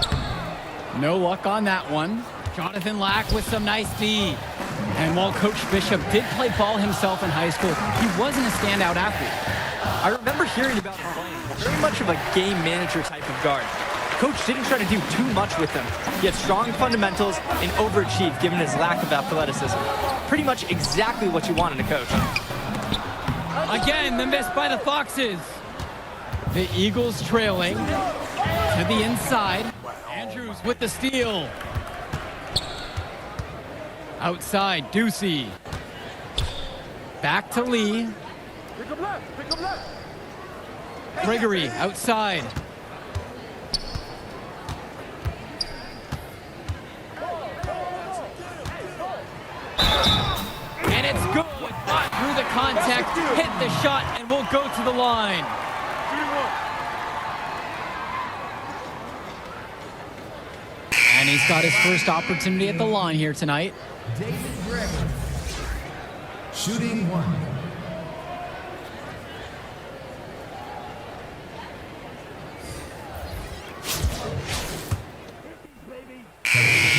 [SPEAKER 13] No luck on that one. Jonathan Lack with some nice D. And while Coach Bishop did play ball himself in high school, he wasn't a standout athlete.
[SPEAKER 15] I remember hearing about him playing very much of a game manager type of guard. Coach didn't try to do too much with him. He had strong fundamentals and overachieved given his lack of athleticism. Pretty much exactly what you want in a coach.
[SPEAKER 13] Again, the miss by the Foxes. The Eagles trailing to the inside. Andrews with the steal. Outside, Ducey. Back to Lee. Gregory outside. And it's good. Not through the contact, hit the shot, and will go to the line. And he's got his first opportunity at the line here tonight.
[SPEAKER 16] David Gregory, shooting 1.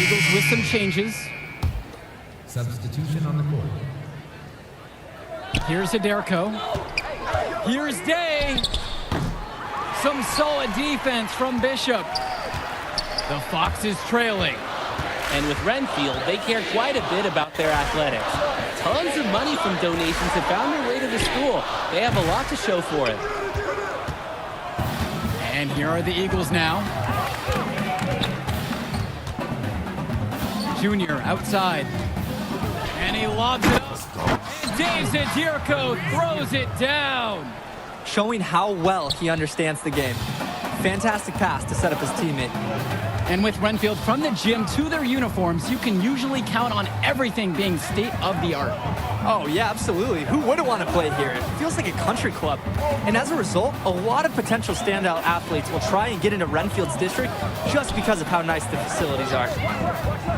[SPEAKER 13] Eagles with some changes.
[SPEAKER 16] Substitution on the court.
[SPEAKER 13] Here's Aderko. Here's Day. Some solid defense from Bishop. The Foxes trailing.
[SPEAKER 14] And with Renfield, they care quite a bit about their athletics. Tons of money from donations have found their way to the school. They have a lot to show for it.
[SPEAKER 13] And here are the Eagles now. Junior outside. And he lobs it up. And Dave Zadirko throws it down.
[SPEAKER 15] Showing how well he understands the game. Fantastic pass to set up his teammate.
[SPEAKER 13] And with Renfield from the gym to their uniforms, you can usually count on everything being state-of-the-art.
[SPEAKER 15] Oh, yeah, absolutely. Who wouldn't want to play here? It feels like a country club. And as a result, a lot of potential standout athletes will try and get into Renfield's district just because of how nice the facilities are.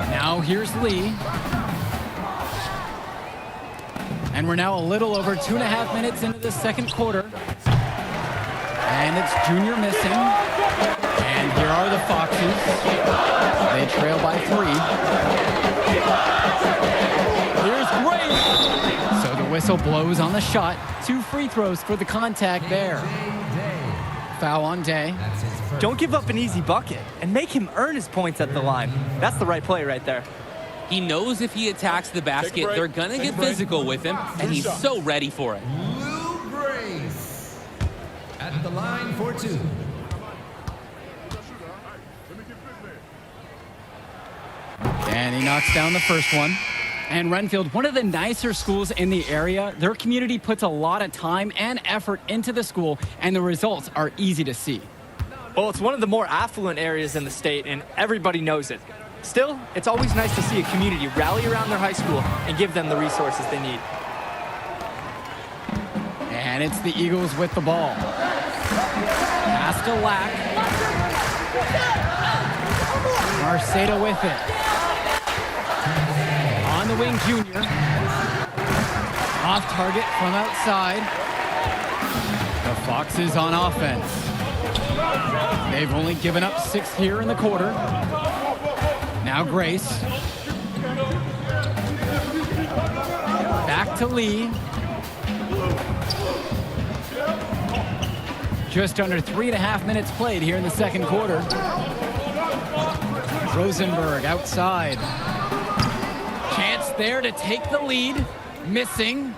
[SPEAKER 13] Now here's Lee. And we're now a little over 2.5 minutes into the second quarter. And it's Junior missing. And here are the Foxes. They trail by 3. Here's Grace. So the whistle blows on the shot. 2 free throws for the contact there. Foul on Day.
[SPEAKER 15] Don't give up an easy bucket and make him earn his points at the line. That's the right play right there.
[SPEAKER 14] He knows if he attacks the basket, they're going to get physical with him, and he's so ready for it.
[SPEAKER 16] Lou Grace at the line for 2.
[SPEAKER 13] And he knocks down the first one. And Renfield, one of the nicer schools in the area, their community puts a lot of time and effort into the school, and the results are easy to see.
[SPEAKER 15] Well, it's one of the more affluent areas in the state, and everybody knows it. Still, it's always nice to see a community rally around their high school and give them the resources they need.
[SPEAKER 13] And it's the Eagles with the ball. Pass to Lack. Marceda with it. On the wing, Junior. Off target from outside. The Foxes on offense. They've only given up 6 here in the quarter. Now Grace. Back to Lee. Just under 3.5 minutes played here in the second quarter. Rosenberg outside. Chance there to take the lead. Missing.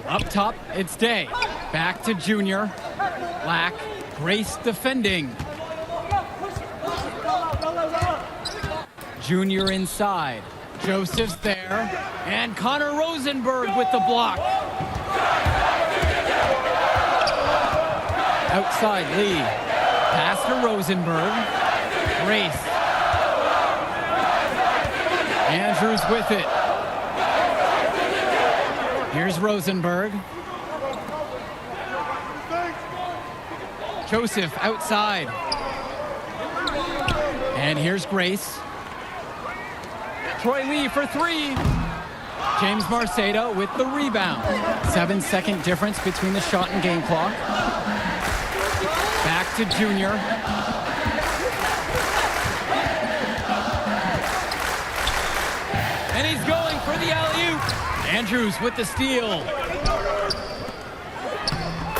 [SPEAKER 13] Up top, it's Day. Back to Junior. Lack. Grace defending. Junior inside. Joseph's there. And Connor Rosenberg with the block. Outside, Lee. Pass to Rosenberg. Grace. Andrews with it. Here's Rosenberg. Joseph outside. And here's Grace. Troy Lee for 3. James Marceda with the rebound. 7-second difference between the shot and game clock. Back to Junior. And he's going for the alley-oop. Andrews with the steal.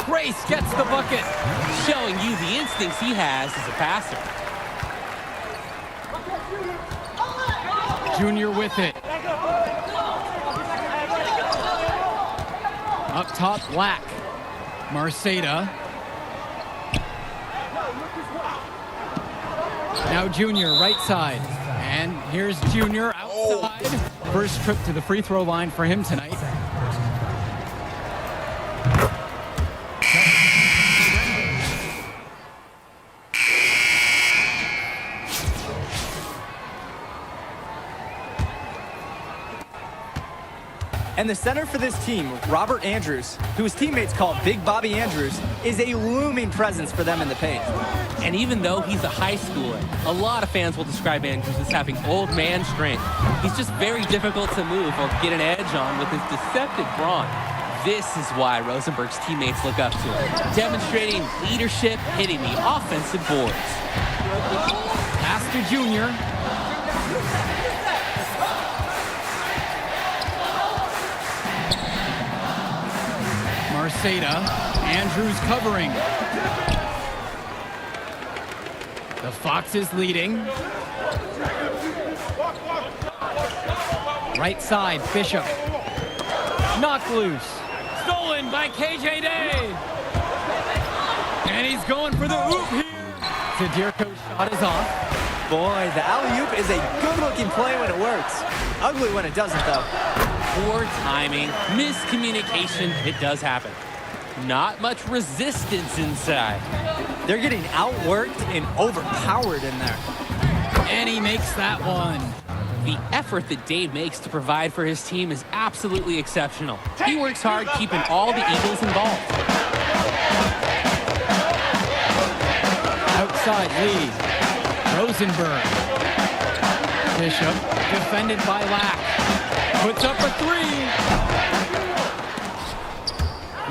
[SPEAKER 13] Grace gets the bucket.
[SPEAKER 14] Showing you the instincts he has as a passer.
[SPEAKER 13] Junior with it. Up top, Lack. Marceda. Now Junior, right side. And here's Junior outside. First trip to the free throw line for him tonight.
[SPEAKER 15] And the center for this team, Robert Andrews, who his teammates call Big Bobby Andrews, is a looming presence for them in the paint.
[SPEAKER 14] And even though he's a high schooler, a lot of fans will describe Andrews as having old man strength. He's just very difficult to move or get an edge on with his deceptive brawn. This is why Rosenberg's teammates look up to him, demonstrating leadership, hitting the offensive boards.
[SPEAKER 13] Pass to Junior. Marceda. Andrews covering. The Foxes leading. Right side, Bishop. Knocked loose. Stolen by KJ Day. And he's going for the oop here. Sadirko's shot is off.
[SPEAKER 15] Boy, the alley-oop is a good-looking play when it works. Ugly when it doesn't, though.
[SPEAKER 14] Poor timing, miscommunication, it does happen. Not much resistance inside.
[SPEAKER 15] They're getting outworked and overpowered in there.
[SPEAKER 13] And he makes that one.
[SPEAKER 14] The effort that Dave makes to provide for his team is absolutely exceptional. He works hard keeping all the Eagles involved.
[SPEAKER 13] Outside Lee. Rosenberg. Bishop, defended by Lack. Puts up a three.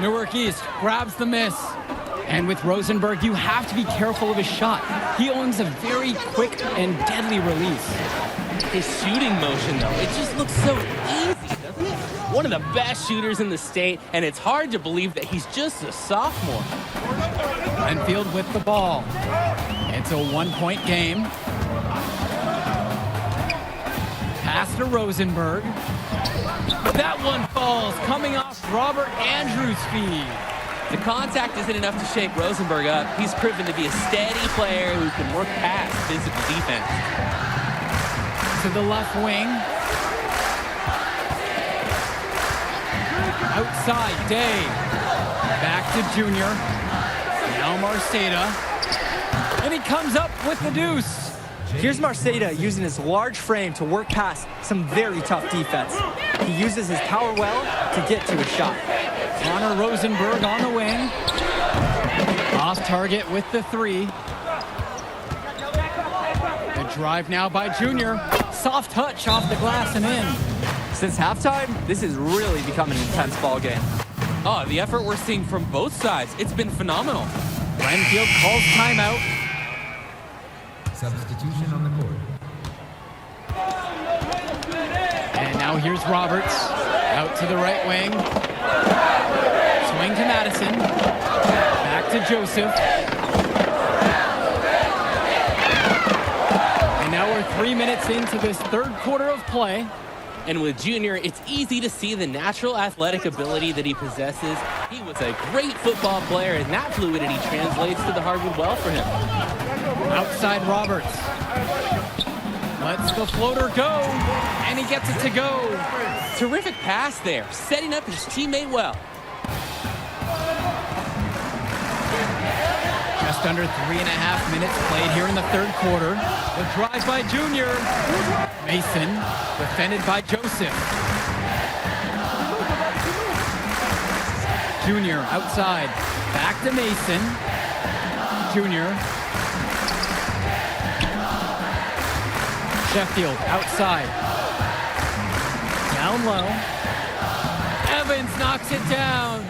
[SPEAKER 13] Newark East grabs the miss. And with Rosenberg, you have to be careful of his shot. He owns a very quick and deadly release.
[SPEAKER 14] His shooting motion, though, it just looks so easy, doesn't it? One of the best shooters in the state, and it's hard to believe that he's just a sophomore.
[SPEAKER 13] Renfield with the ball. It's a one-point game. Pass to Rosenberg. That one falls, coming off Robert Andrews' feed.
[SPEAKER 14] The contact isn't enough to shake Rosenberg up. He's proven to be a steady player who can work past physical defense.
[SPEAKER 13] To the left wing. Outside, Day. Back to Junior. Now Marceda. And he comes up with the deuce.
[SPEAKER 15] Here's Marceda using his large frame to work past some very tough defense. He uses his power well to get to his shot.
[SPEAKER 13] Connor Rosenberg on the wing. Off target with the three. The drive now by Junior. Soft touch off the glass and in.
[SPEAKER 15] Since halftime, this is really becoming an intense ball game.
[SPEAKER 14] Oh, the effort we're seeing from both sides, it's been phenomenal.
[SPEAKER 13] Renfield calls timeout.
[SPEAKER 16] Substitution on the court.
[SPEAKER 13] And now here's Roberts. Out to the right wing. Swing to Madison. Back to Joseph. And now we're 3 minutes into this third quarter of play.
[SPEAKER 14] And with Junior, it's easy to see the natural athletic ability that he possesses. He was a great football player, and that fluidity translates to the hardwood well for him.
[SPEAKER 13] Outside Roberts. Lets the floater go, and he gets it to go.
[SPEAKER 14] Terrific pass there, setting up his teammate well.
[SPEAKER 13] Just under 3.5 minutes played here in the third quarter. The drive by Junior. Mason, defended by Joseph. Junior outside. Back to Mason. Junior. Sheffield outside. Down low. Evans knocks it down.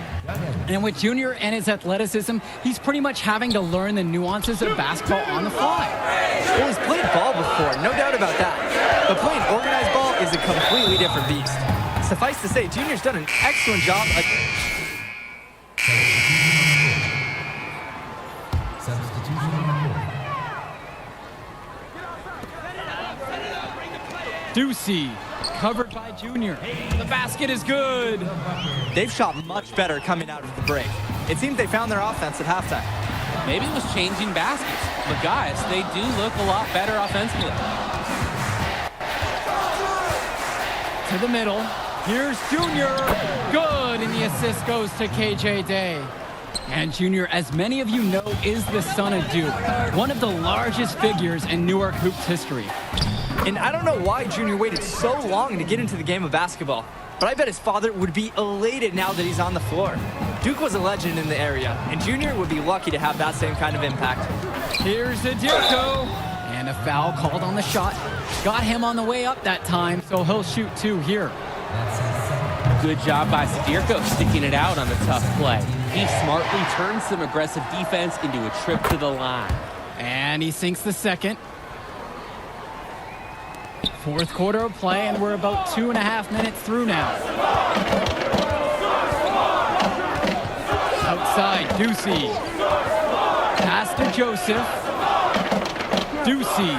[SPEAKER 13] And with Junior and his athleticism, he's pretty much having to learn the nuances of basketball on the fly.
[SPEAKER 15] Well, he's played ball before, no doubt about that. But playing organized ball is a completely different beast. Suffice to say, Junior's done an excellent job.
[SPEAKER 16] Substitution on the court.
[SPEAKER 13] Ducey, covered by Junior. The basket is good.
[SPEAKER 15] They've shot much better coming out of the break. It seems they found their offense at halftime.
[SPEAKER 14] Maybe it was changing baskets. But guys, they do look a lot better offensively.
[SPEAKER 13] To the middle. Here's Junior. Good, and the assist goes to KJ Day. And Junior, as many of you know, is the son of Duke, one of the largest figures in Newark Hoops history.
[SPEAKER 15] And I don't know why Junior waited so long to get into the game of basketball, but I bet his father would be elated now that he's on the floor. Duke was a legend in the area, and Junior would be lucky to have that same kind of impact.
[SPEAKER 13] Here's Sadirko. And a foul called on the shot. Got him on the way up that time, so he'll shoot two here.
[SPEAKER 14] Good job by Sadirko sticking it out on the tough play. He smartly turns some aggressive defense into a trip to the line.
[SPEAKER 13] And he sinks the second. Fourth quarter of play, and we're about 2.5 minutes through now. Outside, Ducey. Pass to Joseph. Ducey.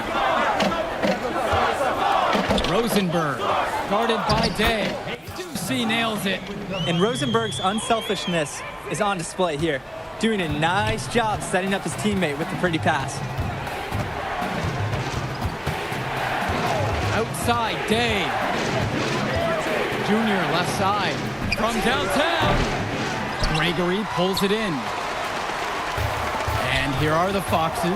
[SPEAKER 13] Rosenberg, guarded by Day. Ducey nails it.
[SPEAKER 15] And Rosenberg's unselfishness is on display here, doing a nice job setting up his teammate with the pretty pass.
[SPEAKER 13] Outside, Day. Junior, left side. From downtown. Gregory pulls it in. And here are the Foxes.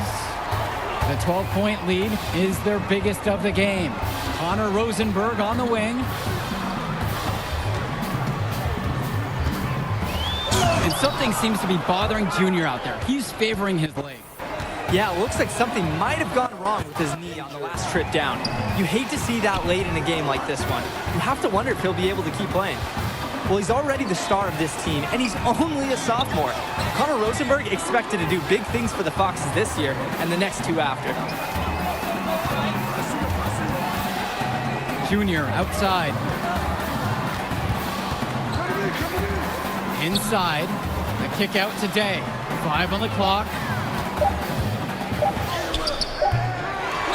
[SPEAKER 13] The 12-point lead is their biggest of the game. Connor Rosenberg on the wing. And something seems to be bothering Junior out there. He's favoring his leg.
[SPEAKER 15] Yeah, it looks like something might have gone wrong with his knee on the last trip down. You hate to see that late in a game like this one. You have to wonder if he'll be able to keep playing. Well, he's already the star of this team, and he's only a sophomore. Connor Rosenberg expected to do big things for the Foxes this year and the next two after.
[SPEAKER 13] Junior outside. Inside. The kick out to Day. 5 on the clock.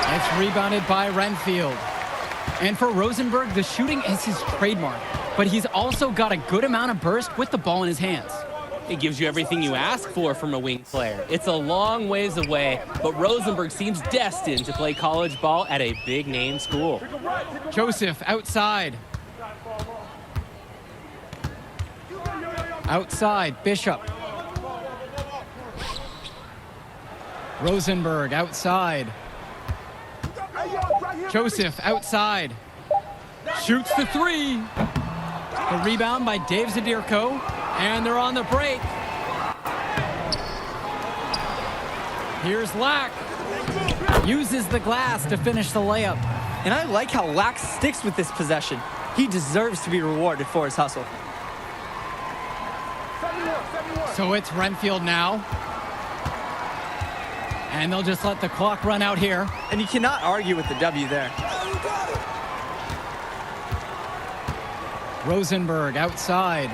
[SPEAKER 13] It's rebounded by Renfield. And for Rosenberg, the shooting is his trademark. But he's also got a good amount of burst with the ball in his hands.
[SPEAKER 14] It gives you everything you ask for from a wing player. It's a long ways away, but Rosenberg seems destined to play college ball at a big-name school.
[SPEAKER 13] Joseph outside. Outside, Bishop. Rosenberg outside. Joseph outside. Shoots the three. The rebound by Dave Zadirko, and they're on the break. Here's Lack. Uses the glass to finish the layup.
[SPEAKER 15] And I like how Lack sticks with this possession. He deserves to be rewarded for his hustle.
[SPEAKER 13] So it's Renfield now. And they'll just let the clock run out here.
[SPEAKER 15] And you cannot argue with the W there.
[SPEAKER 13] Rosenberg outside.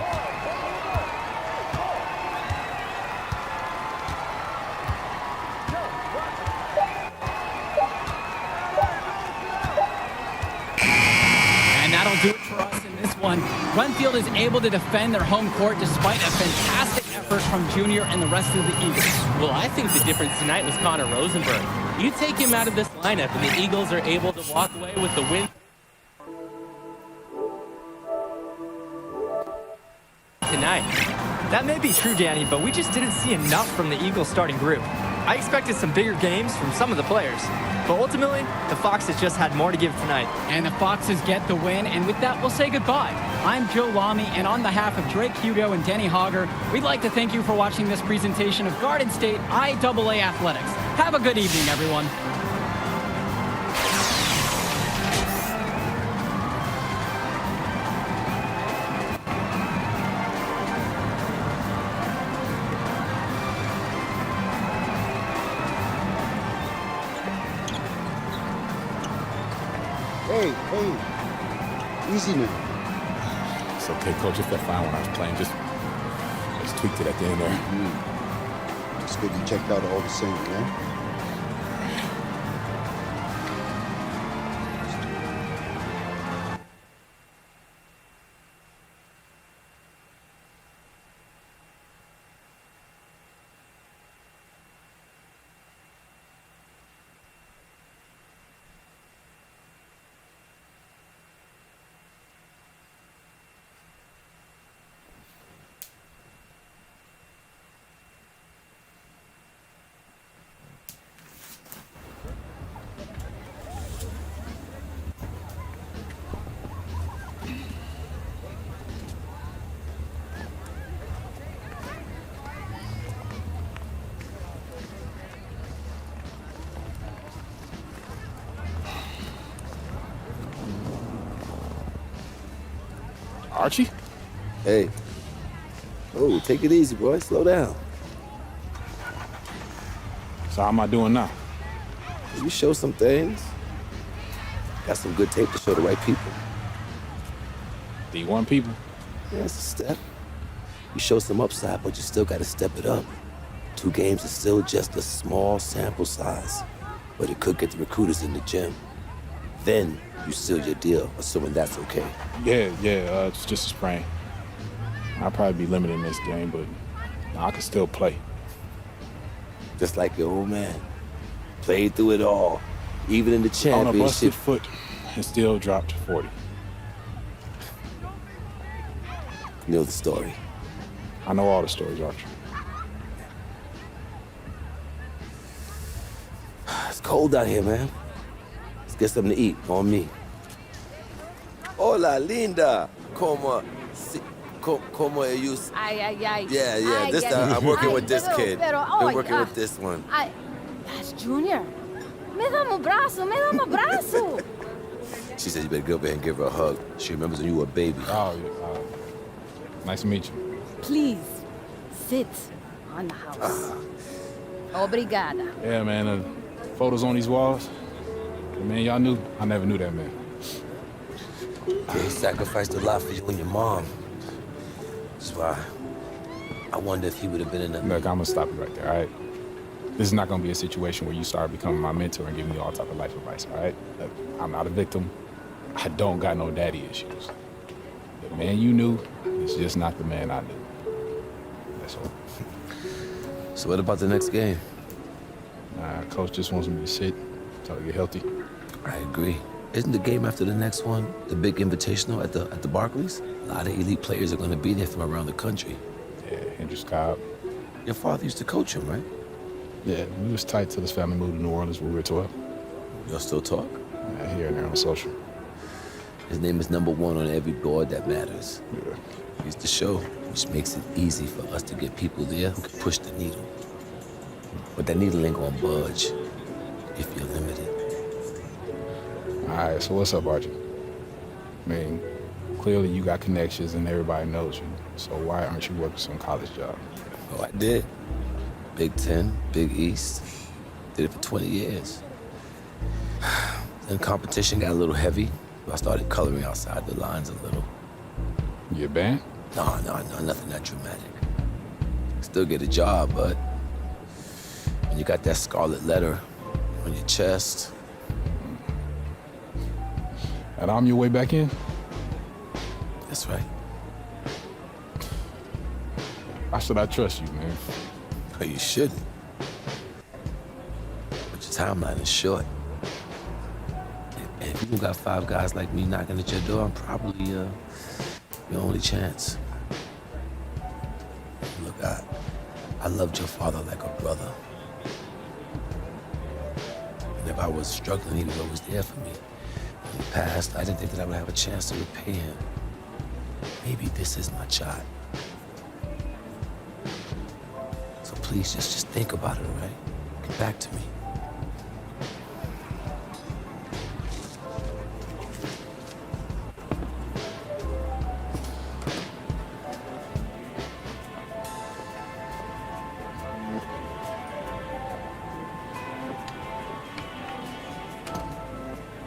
[SPEAKER 13] And that'll do it for us in this one. Renfield is able to defend their home court despite a fantastic effort from Junior and the rest of the Eagles.
[SPEAKER 14] Well, I think the difference tonight was Connor Rosenberg. You take him out of this lineup, and the Eagles are able to walk away with the win tonight.
[SPEAKER 15] That may be true, Danny, but we just didn't see enough from the Eagles starting group. I expected some bigger games from some of the players, but ultimately, the Foxes just had more to give tonight.
[SPEAKER 13] And the Foxes get the win, and with that, we'll say goodbye. I'm Joe Lamy, and on behalf of Drake Hugo and Danny Hogger, we'd like to thank you for watching this presentation of Garden State IAA Athletics. Have a good evening, everyone.
[SPEAKER 10] Hey, easy now.
[SPEAKER 11] It's okay, Coach. If that fine when I was playing, just tweaked it at the end there.
[SPEAKER 10] Just good you checked out all the same, okay?
[SPEAKER 11] Archie?
[SPEAKER 17] Hey. Oh, take it easy, boy. Slow down.
[SPEAKER 11] So how am I doing now?
[SPEAKER 17] You show some things. Got some good tape to show the right people.
[SPEAKER 11] D1 people?
[SPEAKER 17] Yeah, it's a step. You show some upside, but you still gotta step it up. 2 games is still just a small sample size, but it could get the recruiters in the gym. Then you seal your deal, assuming that's okay.
[SPEAKER 11] Yeah, it's just a sprain. I'll probably be limited in this game, but I can still play.
[SPEAKER 17] Just like your old man. Played through it all, even in the
[SPEAKER 11] On a
[SPEAKER 17] championship.
[SPEAKER 11] busted foot, and still dropped 40.
[SPEAKER 17] You know the story.
[SPEAKER 11] I know all the stories, Archie.
[SPEAKER 17] It's cold out here, man. Let's get something to eat on me. Hola, linda. Como ellos?
[SPEAKER 18] Ay.
[SPEAKER 17] Yeah. This time I'm working with this kid. Been working with this one.
[SPEAKER 18] That's Junior. Me dá um braço.
[SPEAKER 17] She said you better go over here and give her a hug. She remembers when you were a baby.
[SPEAKER 11] Oh, yeah. Nice to meet you.
[SPEAKER 18] Please, sit on the house. Obrigada.
[SPEAKER 11] Yeah, man, the photos on these walls. Man, y'all knew. I never knew that man.
[SPEAKER 17] He sacrificed a lot for you and your mom. That's why I wonder if he would have been in the...
[SPEAKER 11] Look, I'm gonna stop you right there, all right? This is not gonna be a situation where you start becoming my mentor and giving me all type of life advice, all right? Look, I'm not a victim. I don't got no daddy issues. The man you knew is just not the man I knew. That's all.
[SPEAKER 17] So what about the next game?
[SPEAKER 11] Coach just wants me to sit until I get healthy.
[SPEAKER 17] I agree. Isn't the game after the next one the big invitational at the Barclays? A lot of elite players are going to be there from around the country.
[SPEAKER 11] Yeah, Hendrix Cobb.
[SPEAKER 17] Your father used to coach him, right?
[SPEAKER 11] Yeah, we was tight till his family moved to New Orleans when we were 12.
[SPEAKER 17] Y'all still talk?
[SPEAKER 11] Yeah, here and there on social.
[SPEAKER 17] His name is #1 on every board that matters.
[SPEAKER 11] Yeah.
[SPEAKER 17] He's the show, which makes it easy for us to get people there who can push the needle. But that needle ain't gonna budge if you're limited.
[SPEAKER 11] All right, so what's up, Archie? I mean, clearly you got connections and everybody knows you. So why aren't you working some college job?
[SPEAKER 17] Oh, I did. Big Ten, Big East. Did it for 20 years. Then competition got a little heavy. I started coloring outside the lines a little.
[SPEAKER 11] You a band?
[SPEAKER 17] No, nothing that dramatic. Still get a job, but when you got that scarlet letter on your chest.
[SPEAKER 11] And I'm your way back in?
[SPEAKER 17] That's right.
[SPEAKER 11] Why should I trust you, man?
[SPEAKER 17] Well, you shouldn't. But your timeline is short. And if you don't got 5 guys like me knocking at your door, I'm probably your only chance. Look, I loved your father like a brother. And if I was struggling, he was always there for me. In the past, I didn't think that I would have a chance to repay him. Maybe this is my shot. So please, just think about it, all right? Get back to me.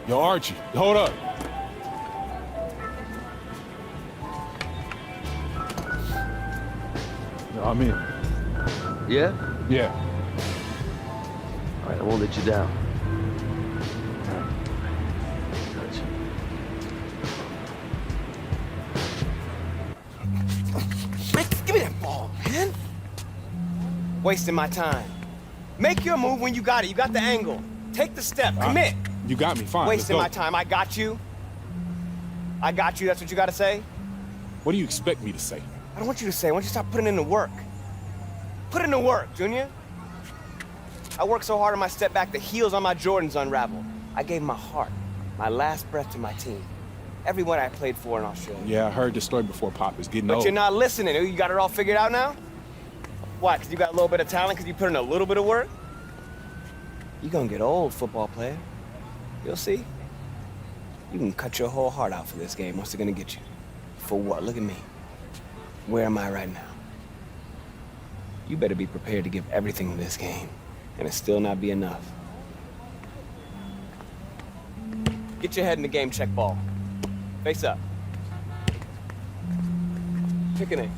[SPEAKER 11] Yo, Archie, hold up. Yo, I'm in.
[SPEAKER 17] Yeah?
[SPEAKER 11] Yeah.
[SPEAKER 17] All right, I won't let you down.
[SPEAKER 3] Give me that ball, man. Wasting my time. Make your move when you got it. You got the angle. Take the step. Commit.
[SPEAKER 11] You got me, fine.
[SPEAKER 3] Wasting my
[SPEAKER 11] let's go.
[SPEAKER 3] time. I got you. I got you. That's what you got to say?
[SPEAKER 11] What do you expect me to say?
[SPEAKER 3] I don't want you to say. I want you to stop putting in the work. Put in the work, Junior. I worked so hard on my step back, the heels on my Jordans unraveled. I gave my heart, my last breath to my team. Everyone I played for in Australia.
[SPEAKER 11] Yeah, I heard this story before, Pop. It's getting
[SPEAKER 3] But
[SPEAKER 11] old.
[SPEAKER 3] you're not listening. You got it all figured out now? Why, because you got a little bit of talent because you put in a little bit of work? You're going to get old, football player. You'll see. You can cut your whole heart out for this game. What's it going to get you? For what? Look at me. Where am I right now? You better be prepared to give everything to this game, and it still not be enough. Get
[SPEAKER 9] Get your head in the game, check ball. Face up. Pick an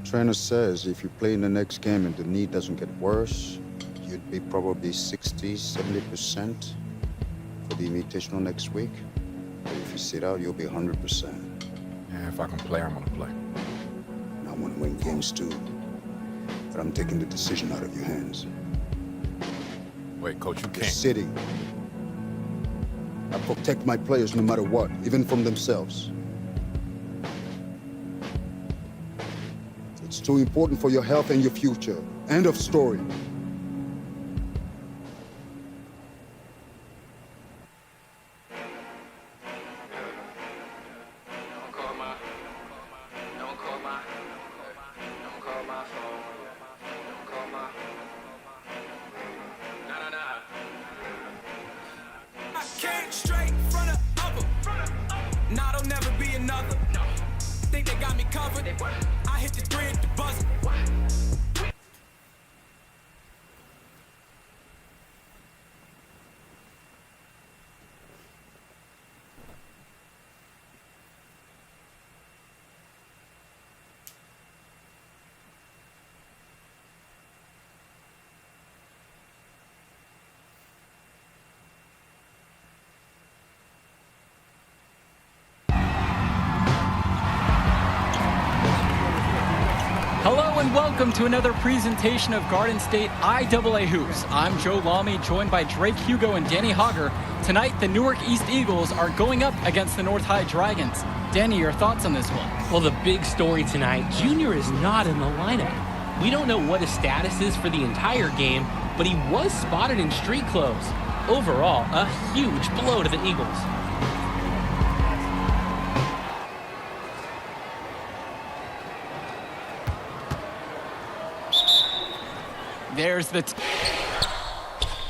[SPEAKER 10] Trainer says if you play in the next game and the knee doesn't get worse, you'd be probably 60, 70% for the Invitational next week. But if you sit out, you'll be 100%.
[SPEAKER 11] Yeah, if I can play, I'm gonna play.
[SPEAKER 10] I want to win games too, but I'm taking the decision out of your hands.
[SPEAKER 11] Wait, Coach, you
[SPEAKER 10] You're
[SPEAKER 11] can't.
[SPEAKER 10] sitting. I protect my players no matter what, even from themselves. It's too important for your health and your future. End of story.
[SPEAKER 3] I came straight from the upper. Nah, there'll never be another. Think they got me covered. I hit the three at the buzzer.
[SPEAKER 13] Hello and welcome to another presentation of Garden State IAA Hoops. I'm Joe Lamy, joined by Drake Hugo and Danny Hogger. Tonight, the Newark East Eagles are going up against the North High Dragons. Danny, your thoughts on this one?
[SPEAKER 14] Well, the big story tonight, Junior is not in the lineup. We don't know what his status is for the entire game, but he was spotted in street clothes. Overall, a huge blow to the Eagles.
[SPEAKER 13] There's the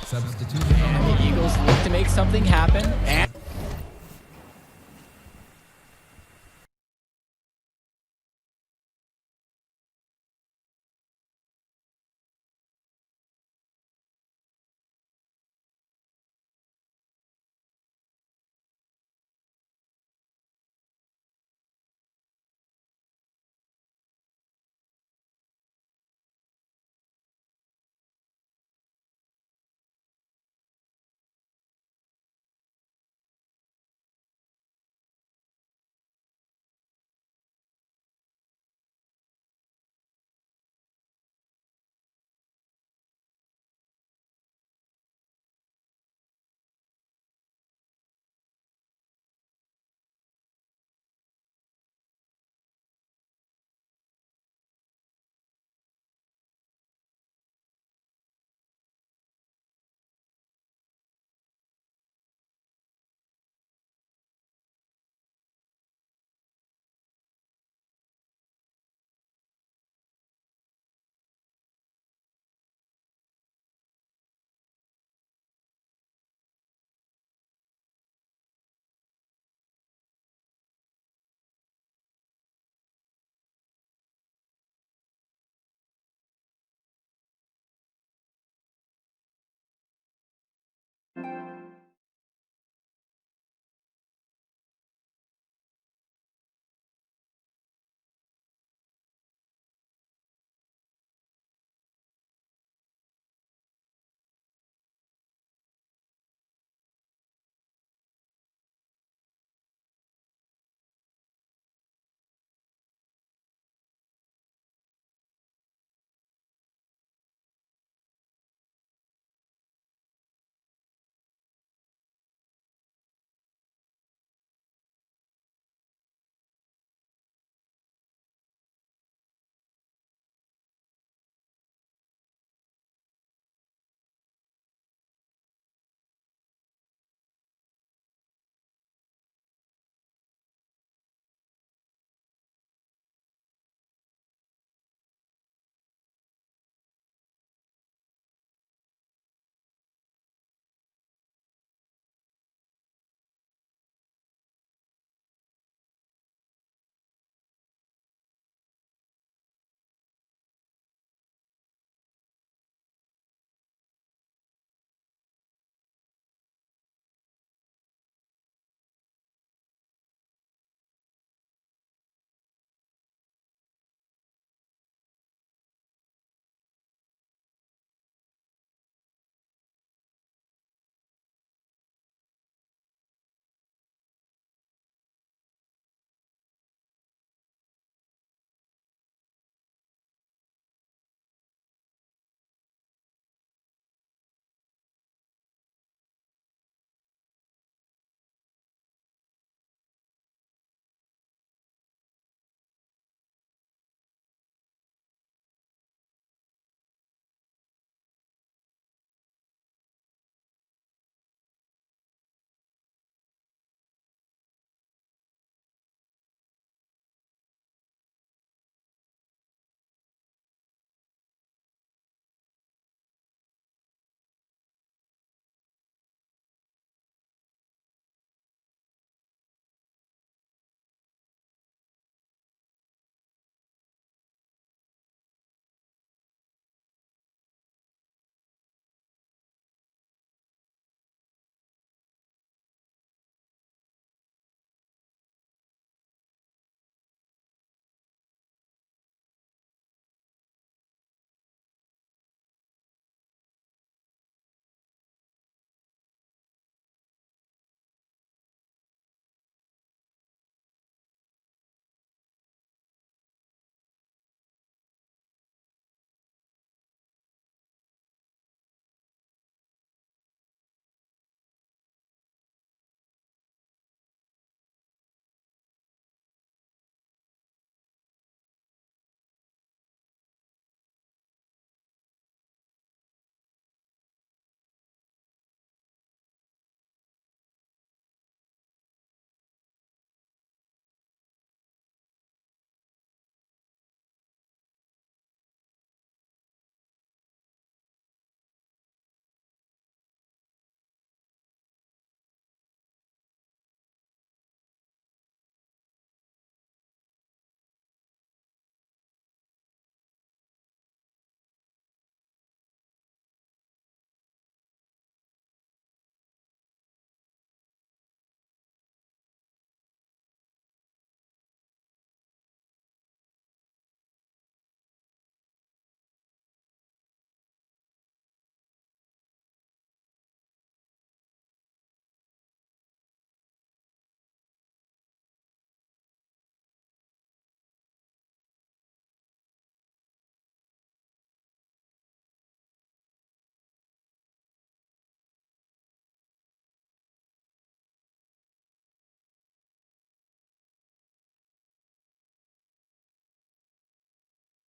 [SPEAKER 16] Substitution.
[SPEAKER 13] and the Eagles look to make something happen. And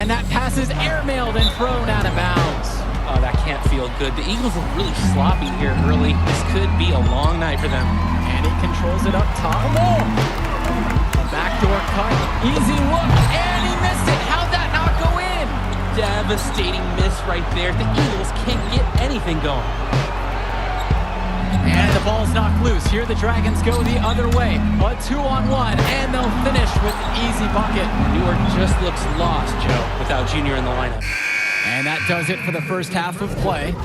[SPEAKER 13] And that pass is airmailed and thrown out of bounds.
[SPEAKER 14] Oh, that can't feel good. The Eagles look really sloppy here early. This could be a long night for them.
[SPEAKER 13] And he controls it up top. A backdoor cut. Easy look. And he missed it. How'd that not go in?
[SPEAKER 14] Devastating miss right there. The Eagles can't get anything going.
[SPEAKER 13] And the ball's knocked loose. Here the Dragons go the other way. A 2-on-1, and they'll finish with an easy bucket.
[SPEAKER 14] Newark just looks lost, Joe, without Junior in the lineup.
[SPEAKER 13] And that does it for the first half of play.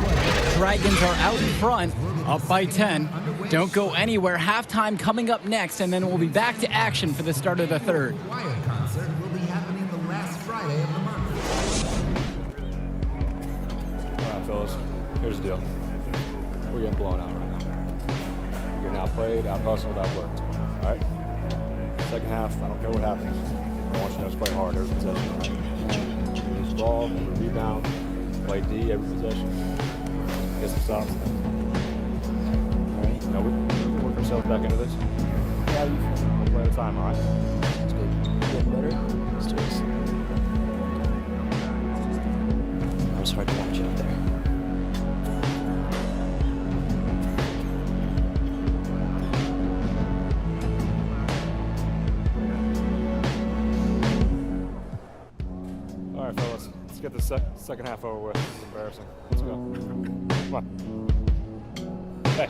[SPEAKER 13] Dragons are out in front, up by 10. Don't go anywhere. Halftime coming up next, and then we'll be back to action for the start of the third.
[SPEAKER 16] Choir concert will be happening the last Friday of the month.
[SPEAKER 19] All right, fellas, here's the deal. We're getting blown out right now. We're getting outplayed, out-hustled, outworked. All right? Second half, I don't care what happens. I want you to play hard every possession. All right? Use the ball, every rebound, play D every possession. Get some stops. All right? You know, we work ourselves back into this. Yeah, you one play at a time, all right? That's good. Getting better? Let's do this.
[SPEAKER 9] It was hard to watch out there.
[SPEAKER 19] All right, fellas, let's get the second half over with. It's embarrassing. Let's go. Come on. Hey.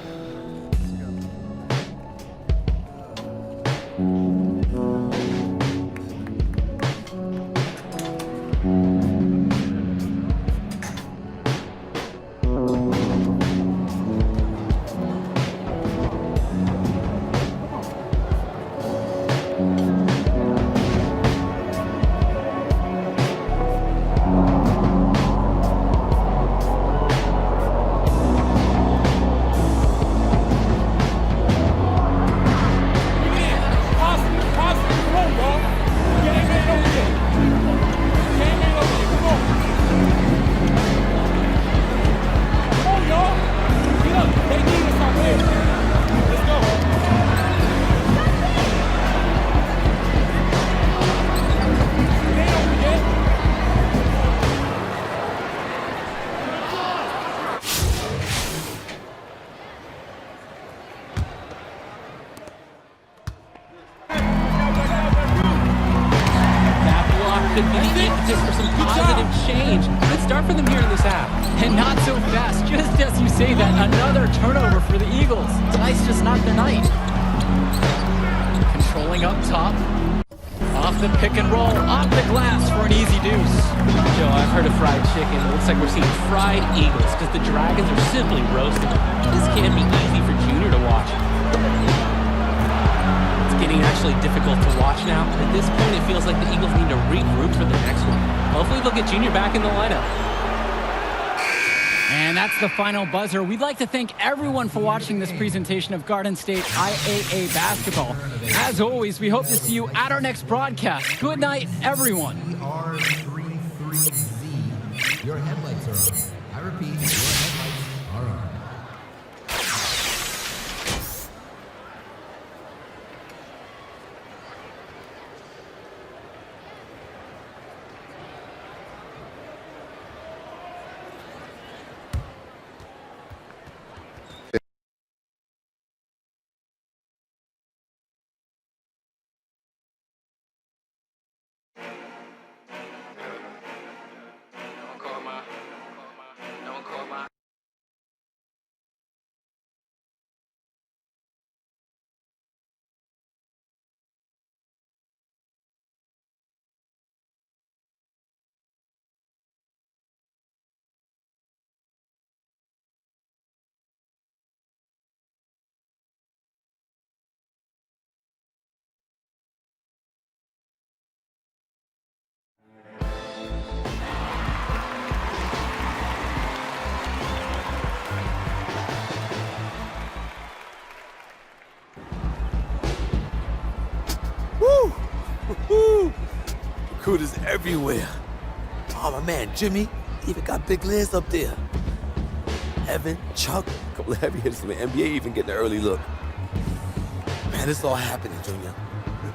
[SPEAKER 14] Could be the impetus for some positive change. Let's start for them here in this half.
[SPEAKER 13] And not so fast. Just as you say that, another turnover for the Eagles. Tonight's just not their night. Controlling up top. Off the pick and roll. Off the glass for an easy deuce.
[SPEAKER 14] Joe, I've heard of fried chicken. It looks like we're seeing fried Eagles because the Dragons are simply roasting them. This can't be easy for Junior to watch. Getting actually difficult to watch now. At this point, it feels like the Eagles need to regroup for the next one. Hopefully, they'll get Junior back in the lineup.
[SPEAKER 13] And that's the final buzzer. We'd like to thank everyone for watching this presentation of Garden State IAA basketball. As always, we hope to see you at our next broadcast. Good night, everyone.
[SPEAKER 16] R33Z. Your headlights are on. I repeat, your headlights are on.
[SPEAKER 17] Recruiters everywhere. Oh, my man, Jimmy, even got Big Liz up there. Evan, Chuck, a couple of heavy hitters from the NBA even getting an early look. Man, this all happening, Junior.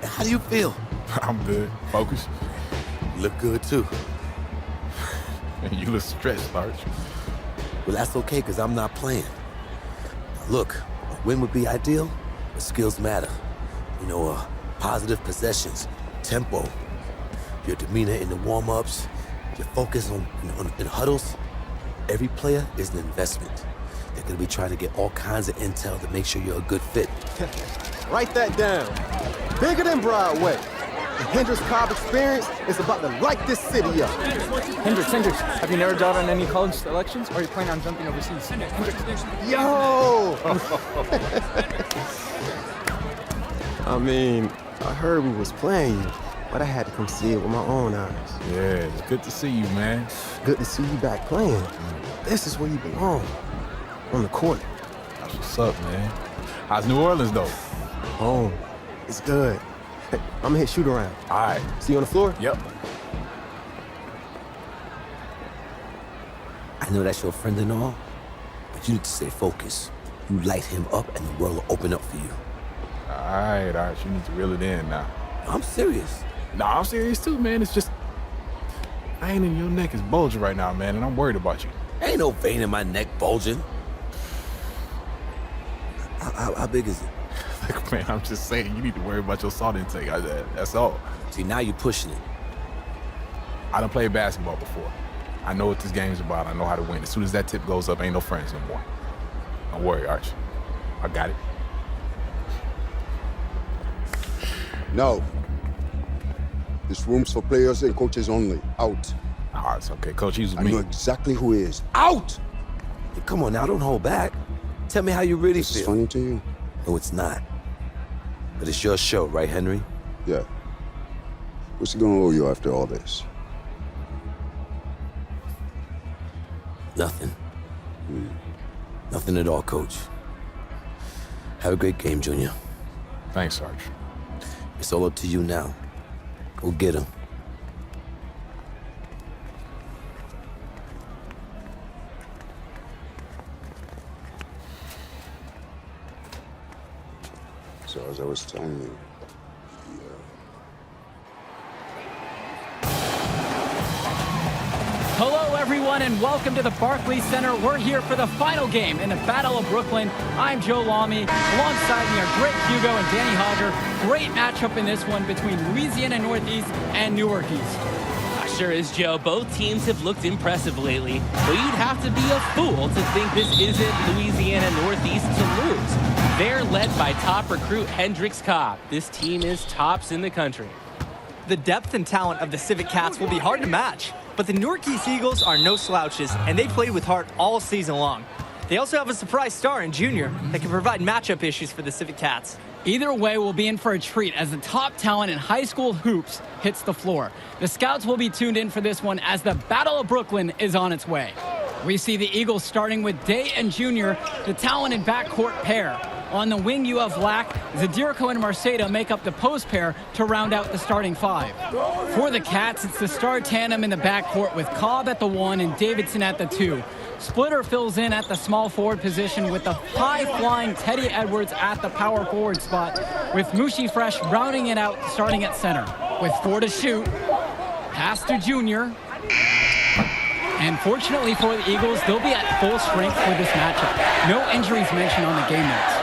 [SPEAKER 17] How do you feel?
[SPEAKER 11] I'm good. Focus.
[SPEAKER 17] You look good, too.
[SPEAKER 11] You look stressed, Arch.
[SPEAKER 17] Well, that's okay, because I'm not playing. Look, a win would be ideal, but skills matter. You know, positive possessions, tempo, your demeanor in the warm-ups, your focus in huddles. Every player is an investment. They're going to be trying to get all kinds of intel to make sure you're a good fit.
[SPEAKER 20] Write that down. Bigger than Broadway. The Hendrix Cobb experience is about to light this city up.
[SPEAKER 21] Hendrix, have you narrowed down on any college selections, or are you planning on jumping overseas?
[SPEAKER 20] Yo! I mean, I heard we was playing you, but I had to come see it with my own eyes.
[SPEAKER 11] Yeah, it's good to see you, man.
[SPEAKER 20] Good to see you back playing. This is where you belong. On the court.
[SPEAKER 11] That's what's up, man. How's New Orleans, though?
[SPEAKER 20] Home. It's good. I'm gonna hit shoot around.
[SPEAKER 11] All right.
[SPEAKER 20] See you on the floor?
[SPEAKER 11] Yep.
[SPEAKER 17] I know that's your friend and all, but you need to stay focused. You light him up and the world will open up for you.
[SPEAKER 11] All right. You need to reel it in now.
[SPEAKER 17] I'm serious.
[SPEAKER 11] No, I'm serious too, man. It's just, vein in your neck is bulging right now, man, and I'm worried about you.
[SPEAKER 17] Ain't no vein in my neck bulging. How big is it?
[SPEAKER 11] Look, man, I'm just saying, you need to worry about your salt intake. That's all.
[SPEAKER 17] See, now you're pushing it.
[SPEAKER 11] I done played basketball before. I know what this game's about. I know how to win. As soon as that tip goes up, ain't no friends no more. Don't worry, Arch. I got it.
[SPEAKER 10] No. This room's for players and coaches only. Out.
[SPEAKER 11] Oh, it's okay. Coach, he's with
[SPEAKER 10] I
[SPEAKER 11] me.
[SPEAKER 10] know exactly who he is. Out!
[SPEAKER 17] Hey, come on now, don't hold back. Tell me how you really
[SPEAKER 10] This
[SPEAKER 17] feel.
[SPEAKER 10] is funny to you?
[SPEAKER 17] No, it's not. But it's your show, right, Henry?
[SPEAKER 10] Yeah. What's he gonna owe you after all this?
[SPEAKER 17] Nothing. Nothing at all, Coach. Have a great game, Junior.
[SPEAKER 11] Thanks, Sarge.
[SPEAKER 17] It's all up to you now. Go get him.
[SPEAKER 10] So as I was telling you,
[SPEAKER 13] Hello, everyone, and welcome to the Barclays Center. We're here for the final game in the Battle of Brooklyn. I'm Joe Lamy. Alongside me are Greg Hugo and Danny Hogger. Great matchup in this one between Louisiana Northeast and Newark East.
[SPEAKER 14] Sure is, Joe. Both teams have looked impressive lately, but you'd have to be a fool to think this isn't Louisiana Northeast to lose. They're led by top recruit Hendrix Cobb. This team is tops in the country.
[SPEAKER 15] The depth and talent of the Civic Cats will be hard to match, but the Newark East Eagles are no slouches, and they played with heart all season long. They also have a surprise star in Junior that can provide matchup issues for the Civic Cats.
[SPEAKER 13] Either way, we'll be in for a treat as the top talent in high school hoops hits the floor. The scouts will be tuned in for this one as the Battle of Brooklyn is on its way. We see the Eagles starting with Day and Junior, the talented backcourt pair. On the wing, you have Lack, Zadirico and Marceda make up the post pair to round out the starting five. For the Cats, it's the star tandem in the backcourt with Cobb at the 1 and Davidson at the 2. Splitter fills in at the small forward position with the high-flying Teddy Edwards at the power forward spot, with Mushi Fresh rounding it out starting at center. With 4 to shoot, pass to Junior. And fortunately for the Eagles, they'll be at full strength for this matchup. No injuries mentioned on the game notes.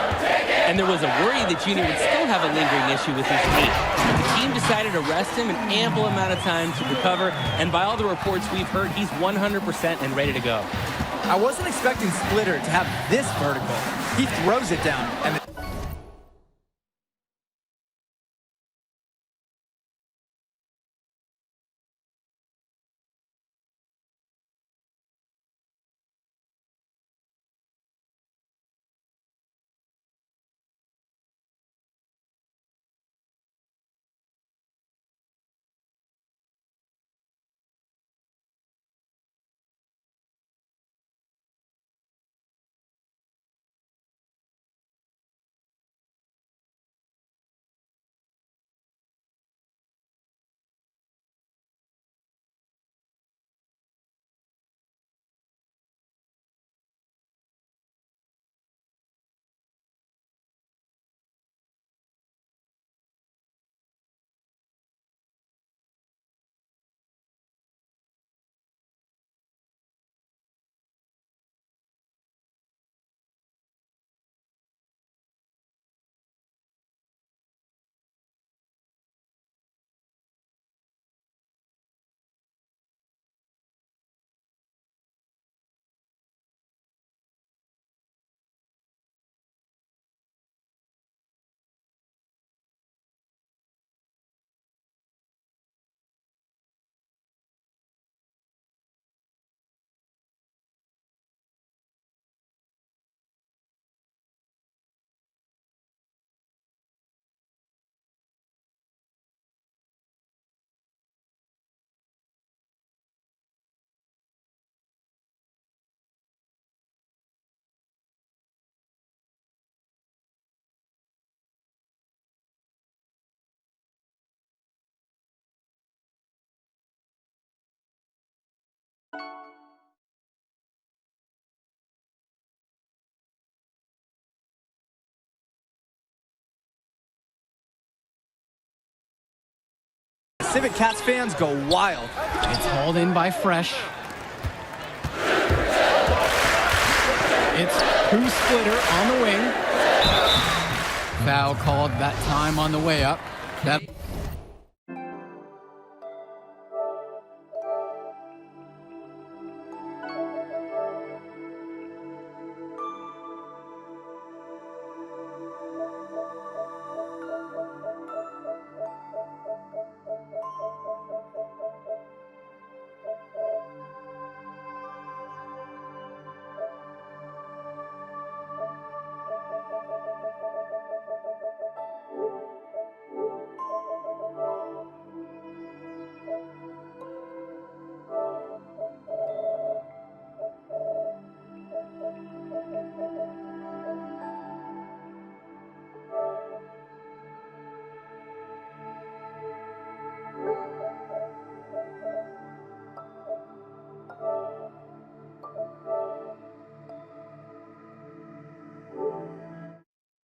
[SPEAKER 14] And there was a worry that Junior would still have a lingering issue with his knee. But the team decided to rest him an ample amount of time to recover, and by all the reports we've heard, he's 100% and ready to go.
[SPEAKER 15] I wasn't expecting Splitter to have this vertical. He throws it down, and Civic Cats fans go wild.
[SPEAKER 13] It's hauled in by Fresh. It's Pooh Splitter on the wing. Foul called that time on the way up. That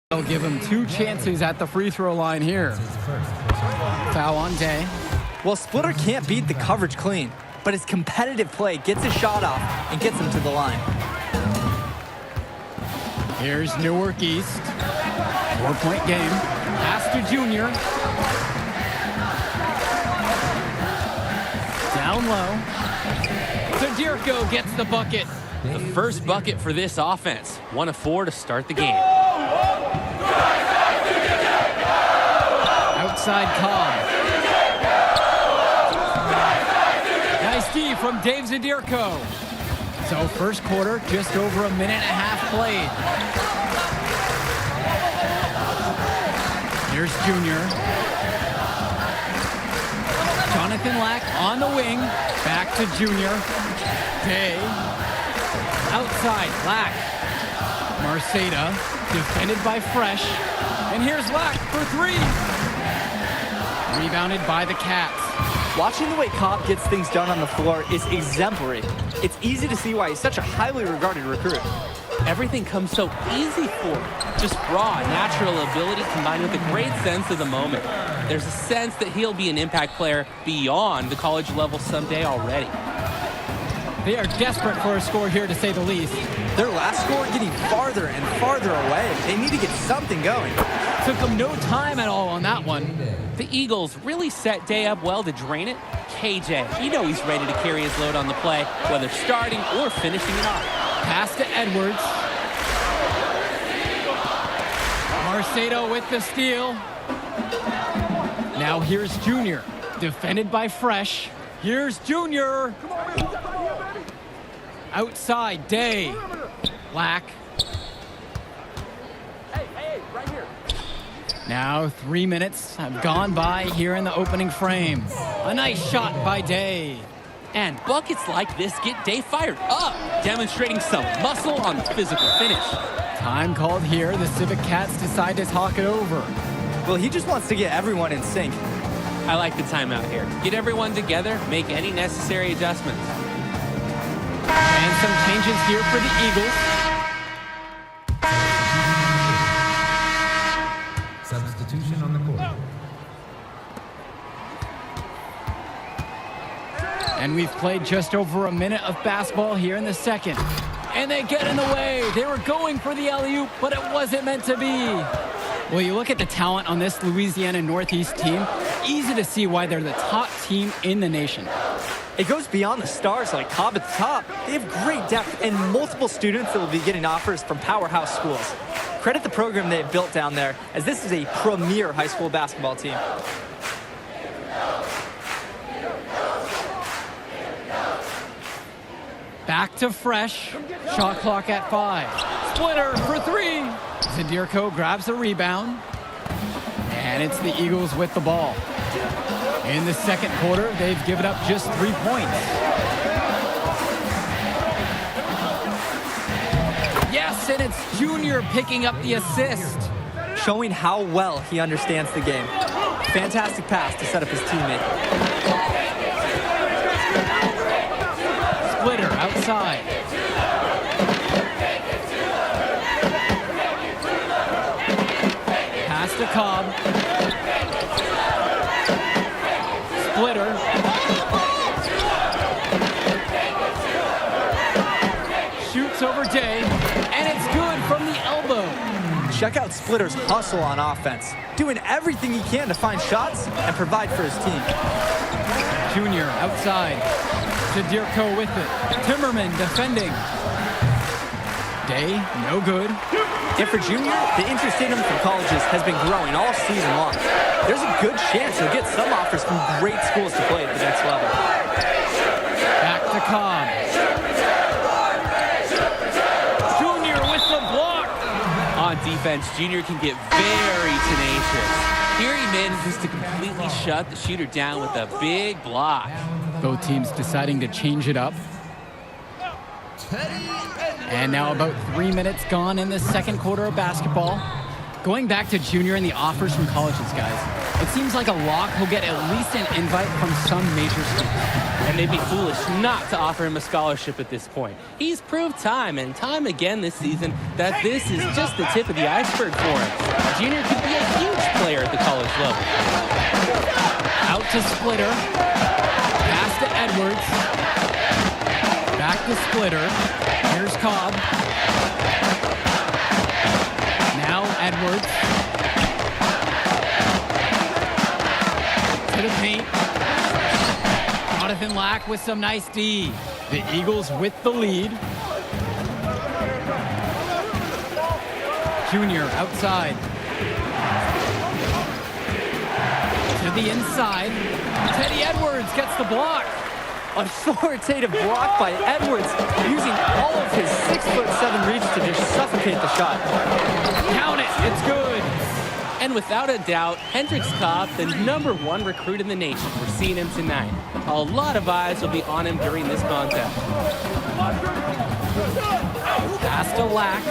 [SPEAKER 13] they'll give him 2 chances at the free throw line here. Foul on Day.
[SPEAKER 15] Well, Splitter can't beat the coverage clean, but his competitive play gets his shot off and gets him to the line.
[SPEAKER 13] Here's Newark East. 4-point game. Pass to Junior. Down low. Zadirko gets the bucket.
[SPEAKER 14] The first bucket for this offense. 1 of 4 to start the game.
[SPEAKER 13] Outside Cobb. Nice D from Dave Zadirko. So first quarter, just over a minute and a half played. Here's Junior. Jonathan Lack on the wing. Back to Junior. Day. Outside, Lack. Marceda, defended by Fresh. And here's Lack for 3. Rebounded by the Cats.
[SPEAKER 15] Watching the way Cobb gets things done on the floor is exemplary. It's easy to see why he's such a highly regarded recruit.
[SPEAKER 14] Everything comes so easy for him. Just raw, natural ability combined with a great sense of the moment. There's a sense that he'll be an impact player beyond the college level someday already.
[SPEAKER 13] They are desperate for a score here, to say the least.
[SPEAKER 15] Their last score getting farther and farther away. They need to get something going.
[SPEAKER 13] Took them no time at all on that one.
[SPEAKER 14] The Eagles really set Day up well to drain it. KJ, you know he's ready to carry his load on the play, whether starting or finishing it off.
[SPEAKER 13] Pass to Edwards. Marceda with the steal. Now here's Junior, defended by Fresh. Here's Junior. Outside, Day. Lack. Now 3 minutes have gone by here in the opening frame. A nice shot by Day.
[SPEAKER 14] And buckets like this get Day fired up, demonstrating some muscle on the physical finish.
[SPEAKER 13] Time called here. The Civic Cats decide to talk it over.
[SPEAKER 15] Well, he just wants to get everyone in sync.
[SPEAKER 14] I like the timeout here. Get everyone together, make any necessary adjustments.
[SPEAKER 13] And some changes here for the Eagles.
[SPEAKER 16] Substitution on the court.
[SPEAKER 13] And we've played just over a minute of basketball here in the second. And they get in the way. They were going for the alley-oop, but it wasn't meant to be. Well, you look at the talent on this Louisiana Northeast team, easy to see why they're the top team in the nation.
[SPEAKER 15] It goes beyond the stars like Cobb at the top. They have great depth and multiple students that will be getting offers from powerhouse schools. Credit the program they've built down there, as this is a premier high school basketball team.
[SPEAKER 13] Back to Fresh. Shot clock at 5. Splitter for 3. Zadirko grabs the rebound. And it's the Eagles with the ball. In the second quarter, they've given up just 3 points. Yes, and it's Junior picking up the assist.
[SPEAKER 15] Showing how well he understands the game. Fantastic pass to set up his teammate.
[SPEAKER 13] Splitter outside. Pass to Cobb. Splitter. Shoots over Day, and it's good from the elbow.
[SPEAKER 15] Check out Splitter's hustle on offense, doing everything he can to find shots and provide for his team.
[SPEAKER 13] Junior outside. Zadirko with it. Timmerman defending. Day, no good.
[SPEAKER 15] And for Junior, the interest in him from colleges has been growing all season long. There's a good chance he'll get some offers from great schools to play at the next level.
[SPEAKER 13] Back to Cobb. Junior with the block.
[SPEAKER 14] On defense, Junior can get very tenacious. Here he manages to completely shut the shooter down with a big block.
[SPEAKER 13] Both teams deciding to change it up. And now about 3 minutes gone in the second quarter of basketball. Going back to Junior and the offers from colleges, guys. It seems like a lock he'll get at least an invite from some major schools.
[SPEAKER 14] And they'd be foolish not to offer him a scholarship at this point. He's proved time and time again this season that this is just the tip of the iceberg for him. Junior could be a huge player at the college level.
[SPEAKER 13] Out to Splitter. Pass to Edwards. Back to Splitter. Here's Cobb. Now Edwards. To the paint. Jonathan Lack with some nice D. The Eagles with the lead. Junior outside. To the inside. Teddy Edwards gets the block.
[SPEAKER 15] Authoritative block by Edwards, using all of his 6'7" reach to just suffocate the shot.
[SPEAKER 13] Count it, it's good.
[SPEAKER 14] And without a doubt, Hendrix Cobb, the #1 recruit in the nation. We're seeing him tonight. A lot of eyes will be on him during this contest.
[SPEAKER 13] Pass to Lack.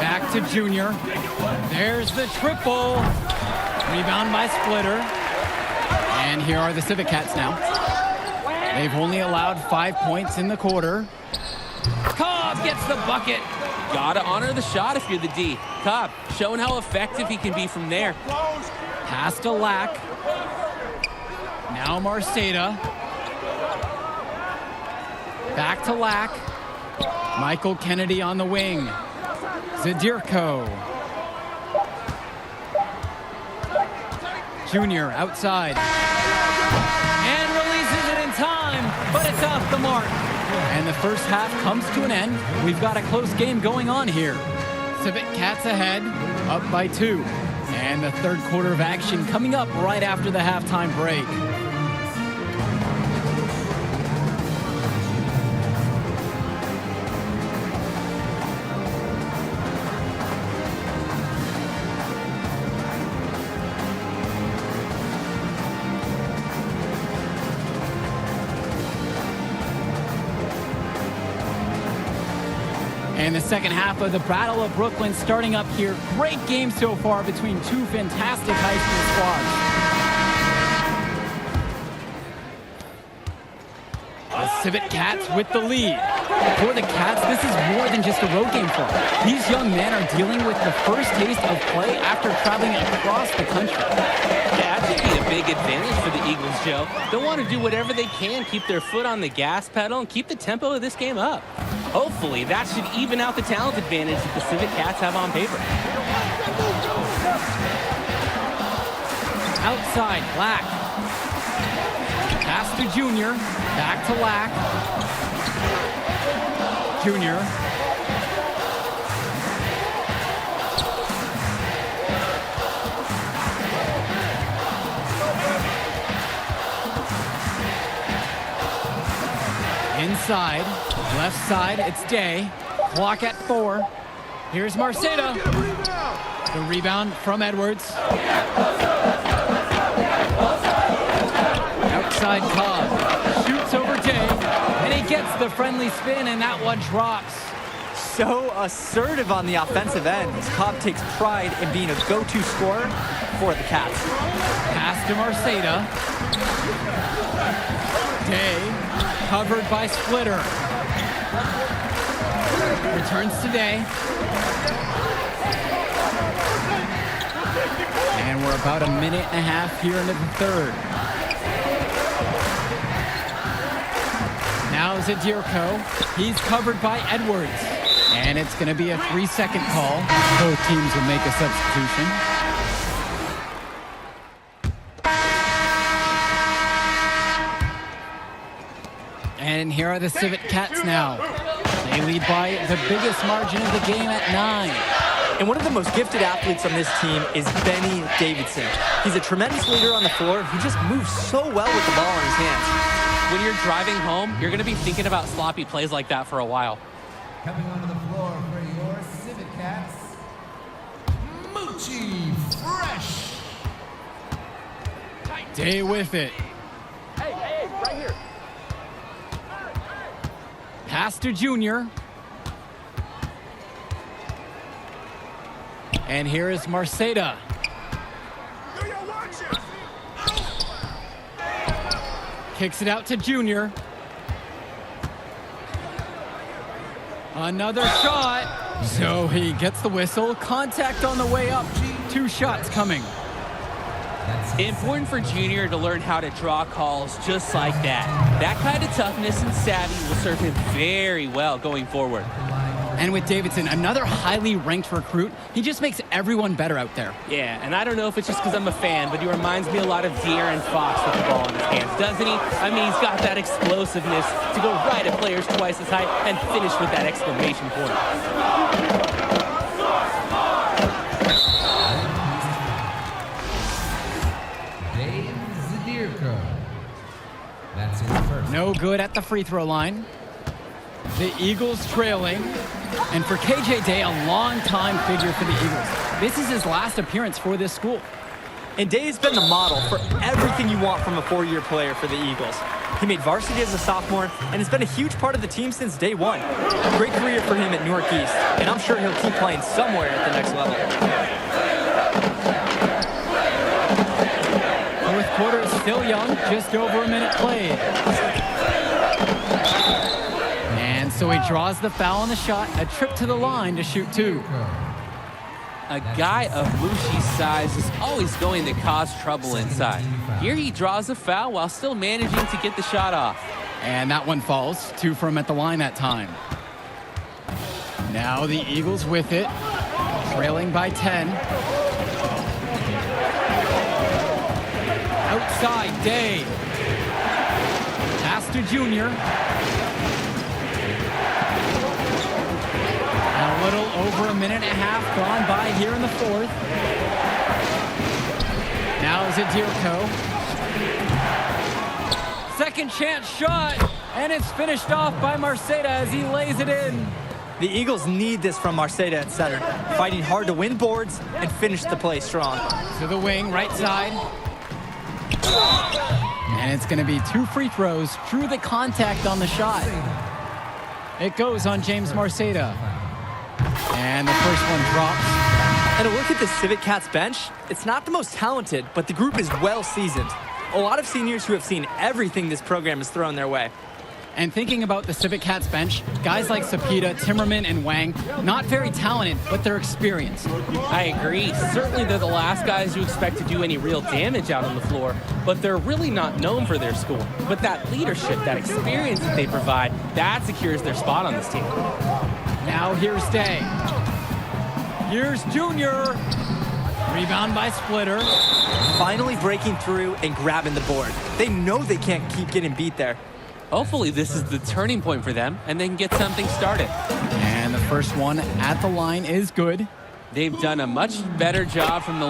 [SPEAKER 13] Back to Junior. There's the triple. Rebound by Splitter. And here are the Civic Cats now. They've only allowed 5 points in the quarter. Cobb gets the bucket.
[SPEAKER 14] Gotta honor the shot if you're the D. Cobb showing how effective he can be from there.
[SPEAKER 13] Pass to Lack. Now Marceda. Back to Lack. Michael Kennedy on the wing. Zadirko. Junior outside. And releases it in time, but it's off the mark. And the first half comes to an end. We've got a close game going on here. Civic Cats ahead, up by 2. And the third quarter of action coming up right after the halftime break. And the second half of the Battle of Brooklyn starting up here. Great game so far between two fantastic high school squads. The Civic Cats with the lead. For the Cats, this is more than just a road game for them. These young men are dealing with the first taste of play after traveling across the country.
[SPEAKER 14] Yeah, that should be a big advantage for the Eagles, Joe. They'll want to do whatever they can, keep their foot on the gas pedal, and keep the tempo of this game up. Hopefully, that should even out the talent advantage that the Civic Cats have on paper.
[SPEAKER 13] Outside, Lack. Pass to Junior. Back to Lack. Junior. Inside, left side, it's Day. Clock at 4. Here's Marceda. The rebound from Edwards. Outside Cobb. Shoots over Day. And he gets the friendly spin, and that one drops.
[SPEAKER 15] so assertive on the offensive end. Cobb takes pride in being a go-to scorer for the Cats.
[SPEAKER 13] Pass to Marceda. Day covered by Splitter. Returns to Day. And we're about a minute and a half here into the third. Now Zadirko. He's covered by Edwards. And it's going to be a 3-second call. Both teams will make a substitution. And here are the Civet Cats now. They lead by the biggest margin of the game at 9.
[SPEAKER 15] And one of the most gifted athletes on this team is Benny Davidson. He's a tremendous leader on the floor who just moves so well with the ball in his hands.
[SPEAKER 14] When you're driving home, you're going to be thinking about sloppy plays like that for a while.
[SPEAKER 16] Coming onto the floor for your Civet Cats, Moochie Fresh.
[SPEAKER 13] Day with it.
[SPEAKER 14] Hey, right here.
[SPEAKER 13] Pass to Junior. And here is Marceda. Kicks it out to Junior. Another shot. So he gets the whistle. Contact on the way up. 2 shots coming.
[SPEAKER 14] Important for Junior to learn how to draw calls just like that. That kind of toughness and savvy will serve him very well going forward.
[SPEAKER 13] And with Davidson, another highly ranked recruit, he just makes everyone better out there.
[SPEAKER 14] Yeah, and I don't know if it's just because I'm a fan, but he reminds me a lot of De'Aaron Fox with the ball in his hands, doesn't he? I mean, he's got that explosiveness to go right at players twice as high and finish with that exclamation point.
[SPEAKER 16] That's his first.
[SPEAKER 13] No good at the free throw line. The Eagles trailing. And for KJ Day, a long-time figure for the Eagles. This is his last appearance for this school.
[SPEAKER 15] And Day has been the model for everything you want from a 4-year player for the Eagles. He made varsity as a sophomore and has been a huge part of the team since day one. A great career for him at Newark East, and I'm sure he'll keep playing somewhere at the next level.
[SPEAKER 13] Fourth quarter is still young, just over a minute played. And so he draws the foul on the shot, a trip to the line to shoot 2.
[SPEAKER 14] A guy of Mushi's size is always going to cause trouble inside. Here he draws a foul while still managing to get the shot off.
[SPEAKER 13] And that one falls. 2 for him at the line that time. Now the Eagles with it, trailing by 10. Outside, Day. Pass to Junior. A little over a minute and a half gone by here in the fourth. Now Zadirko. Second chance shot, and it's finished off by Marceda as he lays it in.
[SPEAKER 15] The Eagles need this from Marceda at center, fighting hard to win boards and finish the play strong.
[SPEAKER 13] To the wing, right side. And it's going to be 2 free throws through the contact on the shot. It goes on James Marceda. And the first one drops.
[SPEAKER 15] And a look at the Civet Cats bench, it's not the most talented, but the group is well seasoned. A lot of seniors who have seen everything this program has thrown their way.
[SPEAKER 13] And thinking about the Civet Cats bench, guys like Sapita, Timmerman, and Wang, not very talented, but they're experienced.
[SPEAKER 14] I agree. Certainly they're the last guys you expect to do any real damage out on the floor, but they're really not known for their school. But that leadership, that experience that they provide, that secures their spot on this team.
[SPEAKER 13] Now here's Day. Here's Junior. Rebound by Splitter.
[SPEAKER 15] Finally breaking through and grabbing the board. They know they can't keep getting beat there.
[SPEAKER 14] Hopefully this is the turning point for them and they can get something started.
[SPEAKER 13] And the first one at the line is good.
[SPEAKER 14] They've done a much better job from the line.